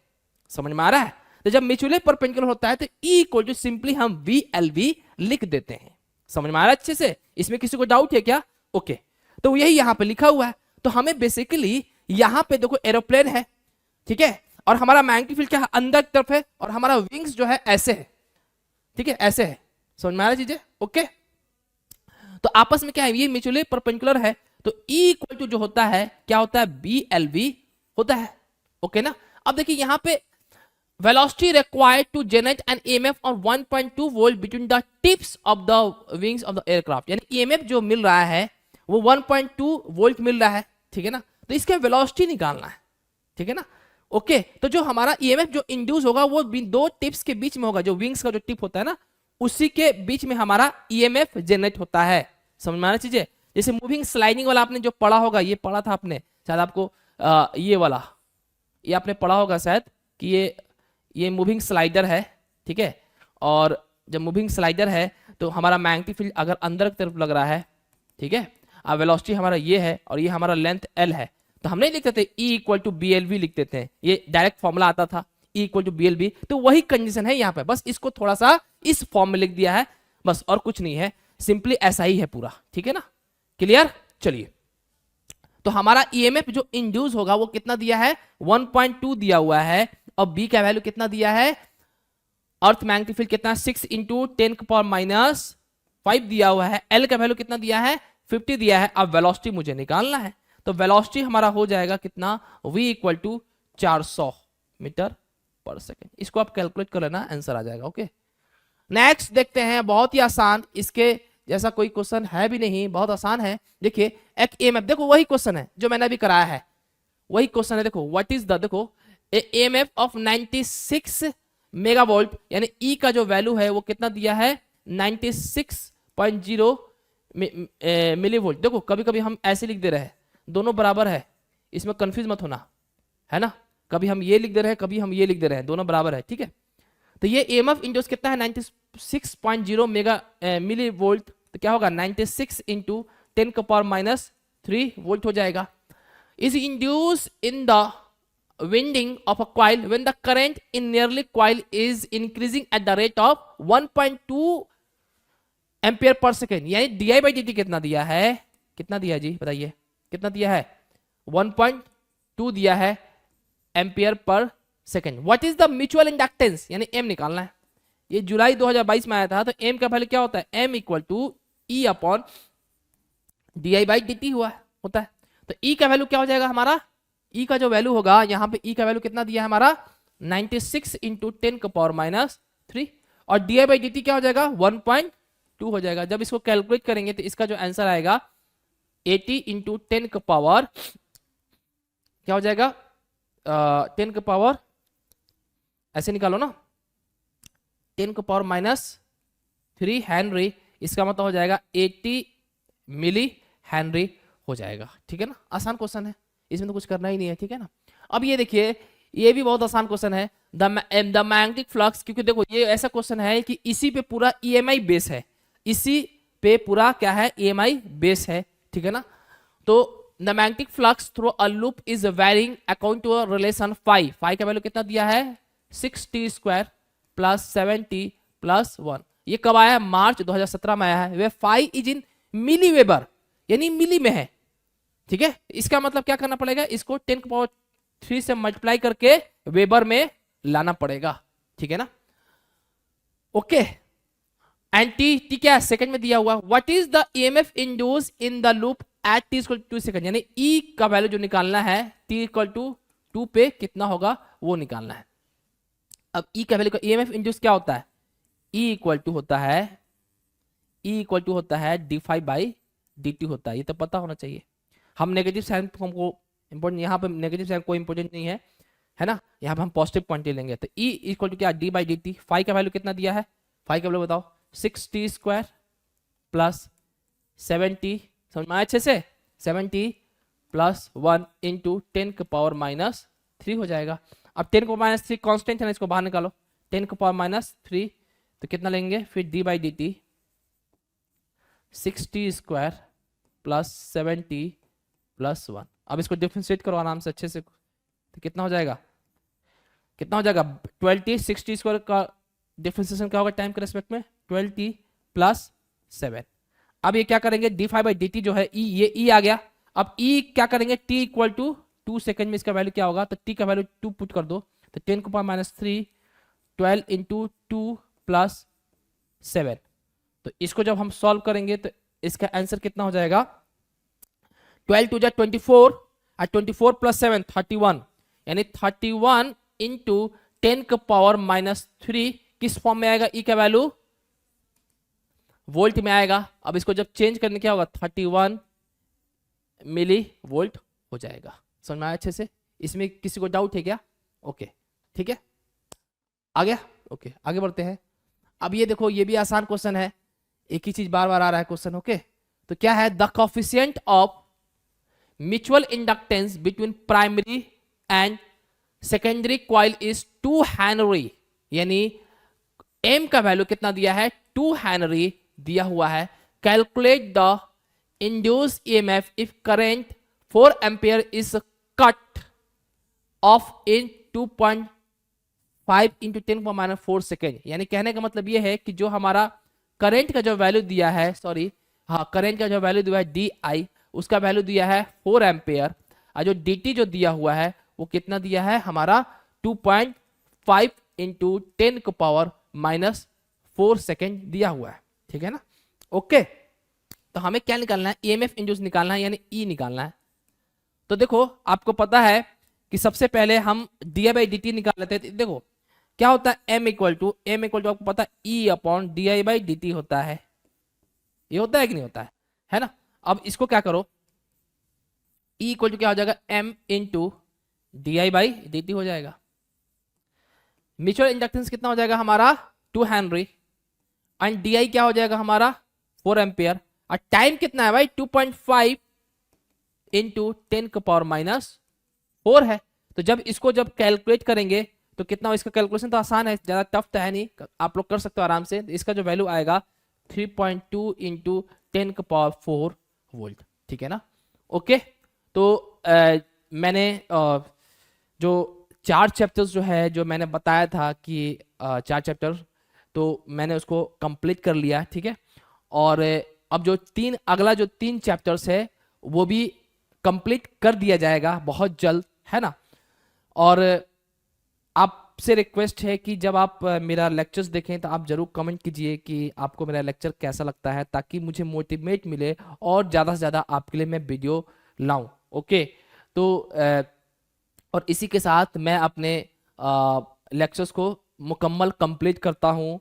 समझ में आ रहा है? तो जब म्यूचुअली परपेंडिकुलर होता है तो E इक्वल टू सिंपली हम VLV लिख देते हैं। समझ में आ रहा है अच्छे से? इसमें किसी को डाउट है क्या? ओके, तो यही यहां पे लिखा हुआ है। तो हमें बेसिकली यहां पे देखो एरोप्लेन है, ठीक है, और हमारा मैग्नेटिक फील्ड क्या है, अंदर की तरफ है, और हमारा विंग्स जो है ऐसे है, ठीक है, ऐसे है। समझ में आ रहा है चीजें? ओके, तो आपस में क्या है, ये म्यूचुअली परपेंडिकुलर है। तो E इक्वल टू जो होता है क्या होता है, BLV होता है, ओके ना। अब देखिए यहां पे velocity required to generate an EMF of 1.2 volt between the tips of the wings of the aircraft। यानी EMF जो मिल रहा है वो 1.2 वोल्ट मिल रहा है, ठीक है ना। तो इसका वेलोसिटी निकालना है, ठीक है ना, ओके। तो जो हमारा EMF जो इंड्यूस होगा वो दो टिप्स के बीच में होगा, जो विंग्स का जो टिप होता है ना उसी के बीच में हमारा EMF जनरेट होता है। समझ में आ रहा चीजें? जैसे मूविंग स्लाइडिंग वाला आपने जो पढ़ा होगा, ये पढ़ा था आपने शायद, आपको ये वाला ये आपने पढ़ा होगा शायद कि ये मूविंग स्लाइडर है, ठीक है। और जब मूविंग स्लाइडर है तो हमारा मैग्नेटिक फील्ड अगर अंदर की तरफ लग रहा है, ठीक है, अब वेलोसिटी हमारा ये है और ये हमारा लेंथ L है, तो हम नहीं लिखते थे E इक्वल टू BLV लिख देते हैं, ये डायरेक्ट फॉर्मूला आता था E इक्वल टू BLV। तो वही कंडीशन है यहाँ पे, बस इसको थोड़ा सा इस फॉर्म में लिख दिया है बस, और कुछ नहीं है, सिंपली ऐसा ही है पूरा, ठीक है ना, क्लियर। चलिए, तो हमारा EMF जो इंड्यूस होगा वो कितना दिया है 1.2 दिया हुआ है, और B का वैल्यू कितना दिया है, अर्थ मैग्नेटिक फील्ड कितना 6 इंटू 10⁻⁵ दिया हुआ है, L का वैल्यू कितना दिया है 50 दिया है। अब वेलोसिटी मुझे निकालना है, तो वेलोसिटी हमारा हो जाएगा कितना, V इक्वल टू 400 मीटर पर सेकेंड। इसको आप कैलकुलेट कर लेना, आंसर आ जाएगा, ओके। नेक्स्ट देखते हैं, बहुत ही आसान, इसके जैसा कोई क्वेश्चन है भी नहीं, बहुत आसान है। देखिए एक EMF, देखो वही क्वेश्चन है जो मैंने अभी कराया है, वही क्वेश्चन है। देखो व्हाट इज द, देखो EMF ऑफ 96 मेगावोल्ट, यानी E का जो वैल्यू है वो कितना दिया है 96.0 मिलीवोल्ट। देखो कभी कभी हम ऐसे लिख दे रहे हैं, दोनों बराबर है, इसमें कंफ्यूज मत होना, है ना। कभी हम ये लिख दे रहे हैं, कभी हम ये लिख दे रहे हैं, दोनों बराबर है, ठीक है। तो ये EMF इंड्यूस कितना है 96.0 मेगा मिली वोल्ट, तो क्या होगा 96 इंटू 10⁻³ वोल्ट हो जाएगा। Is induce in the winding of a coil when the current in nearly coil is increasing at the rate of 1.2 ampere per second. यानी di/dt कितना दिया है, कितना दिया जी बताइए, कितना दिया है 1.2 दिया है ampere per second. What is the mutual inductance, यानी m निकालना है। ये जुलाई 2022 में आया था, तो m का वैल्यू क्या होता है, m equal to E upon di/dt होता है। तो e का वैल्यू क्या हो जाएगा हमारा, e का जो वैल्यू होगा यहाँ पे e का वैल्यू कितना दिया है हमारा 96 इंटू 10⁻³ और di/dt क्या हो जाएगा 1.2 हो जाएगा। जब इसको कैलकुलेट करेंगे तो इसका जो आंसर आएगा 80 इंटू 10 का पावर क्या हो जाएगा 10 का पावर ऐसे निकालो ना 10 का पावर -3 हेनरी, इसका मतलब हो जाएगा 80 मिली हेनरी हो जाएगा। ठीक है ना, आसान क्वेश्चन है, इसमें तो कुछ करना ही नहीं है। ठीक है ना, अब ये देखिए ये भी बहुत आसान क्वेश्चन है, द मैग्नेटिक फ्लक्स, क्योंकि देखो ये ऐसा क्वेश्चन है कि इसी पे पूरा EMI बेस है, इसी पे पूरा क्या है EMI बेस है। ठीक है ना, तो the magnetic flux through a loop is varying according to a relation phi का वैल्यू कितना दिया है 6t² + 7t + 1। ये कब आया है, मार्च 2017 में आया है। Where phi is in milliweber, यानी मिली में है। ठीक है, इसका मतलब क्या करना पड़ेगा, इसको 10⁻³ से मल्टीप्लाई करके वेबर में लाना पड़ेगा। ठीक है ना, ओके। एंड टी क्या है सेकंड में दिया हुआ। What is the EMF induce in the loop at t = 2 second, यानी E का वैल्यू जो निकालना है t = 2 पे कितना होगा वो निकालना है। अब E का वैल्यू का EMF इंड्यूस क्या होता है, E = होता है dφ/dt होता है, ये तो पता होना चाहिए। हम नेगेटिव साइन हमको इंपोर्टेंट, यहाँ पे नेगेटिव साइन कोई इंपोर्टेंट नहीं है, है ना, यहाँ पे हम पॉजिटिव क्वांटिटी लेंगे। तो E = क्या d/dt, फाई का वैल्यू कितना दिया है, फाई का वैल्यू बताओ 6t² + 7t, समझ में आया अच्छे से, 7t + 1 इंटू 10⁻³ हो जाएगा। अब 10⁻³ कांस्टेंट है ना, इसको बाहर निकालो 10⁻³ तो कितना लेंगे फिर d/dt 6t² + 7t + 1। अब इसको डिफरेंशिएट करो आराम से अच्छे से, तो कितना हो जाएगा 12t 6t² का डिफरेंशिएशन क्या होगा टाइम के रेस्पेक्ट में 12t + 7। अब ये क्या करेंगे dφ/dt जो है E, ये E आ गया। अब E क्या करेंगे t = 2 सेकंड में इसका वैल्यू क्या होगा, तो t का वैल्यू 2 पुट कर दो, तो 10⁻³ 12 इंटू 2 + 7। तो इसको जब हम सॉल्व करेंगे तो इसका आंसर कितना हो जाएगा 12 × 2 = 24 और 24 + 7 31, यानी 31 इंटू 10⁻³ किस फॉर्म में आएगा E का वैल्यू वोल्ट में आएगा। अब इसको जब चेंज करने क्या होगा 31 मिली वोल्ट हो जाएगा। समझ में आया अच्छे से, इसमें किसी को डाउट है क्या, ओके ठीक है आ गया, ओके आगे बढ़ते हैं। अब ये देखो ये भी आसान क्वेश्चन है, एक ही चीज बार बार आ रहा है क्वेश्चन, ओके। तो क्या है the coefficient of mutual inductance between primary and secondary coil is 2 Henry, यानी m का वैल्यू कितना दिया है 2 हेनरी दिया हुआ है। Calculate the induce EMF if current 4 ampere is cut off in 2.5 into 10⁻4 second. यानी कहने का मतलब ये है कि जो हमारा करंट का जो वैल्यू दिया है, सॉरी हाँ करंट का जो वैल्यू दिया है DI, उसका वैल्यू दिया है 4 एम्पियर, और जो DT जो दिया हुआ है वो कितना दिया है हमारा 2.5 इंटू 10⁻⁻4 सेकेंड दिया हुआ है। ठीक है ना, ओके। तो हमें क्या निकालना है EMF इंड्यूस निकालना है, यानी E निकालना है। तो देखो आपको पता है कि सबसे पहले हम di/dt निकाल लेते हैं। देखो क्या होता है m = आपको पता है E/di/dt होता है, ये होता है कि नहीं होता है ना। अब इसको क्या करो E = क्या हो जाएगा m इंटू di/dt हो जाएगा। म्यूचुअल इंडक्टेंस कितना हो जाएगा हमारा 2 हेनरी, एंड di क्या हो जाएगा हमारा 4 एम्पियर, और टाइम कितना है भाई 2.5 इंटू 10⁻⁻4 है। तो जब इसको जब कैलकुलेट करेंगे तो कितना हो, इसका कैलकुलेशन तो आसान है, ज़्यादा टफ तो है नहीं, आप लोग कर सकते हो आराम से। इसका जो वैल्यू आएगा 3.2 इंटू 10⁴ वोल्ट, ठीक है ना। ओके, तो मैंने जो 4 चैप्टर्स जो है, जो मैंने बताया था कि 4 चैप्टर, तो मैंने उसको कंप्लीट कर लिया, ठीक है। और अब जो अगला जो 3 चैप्टर्स है वो भी कंप्लीट कर दिया जाएगा बहुत जल्द, है ना। और आपसे रिक्वेस्ट है कि जब आप मेरा लेक्चर्स देखें तो आप जरूर कमेंट कीजिए कि आपको मेरा लेक्चर कैसा लगता है, ताकि मुझे मोटिवेट मिले और ज़्यादा से ज़्यादा आपके लिए मैं वीडियो लाऊं। ओके, तो और इसी के साथ मैं अपने लेक्चर्स को मुकम्मल कंप्लीट करता हूं।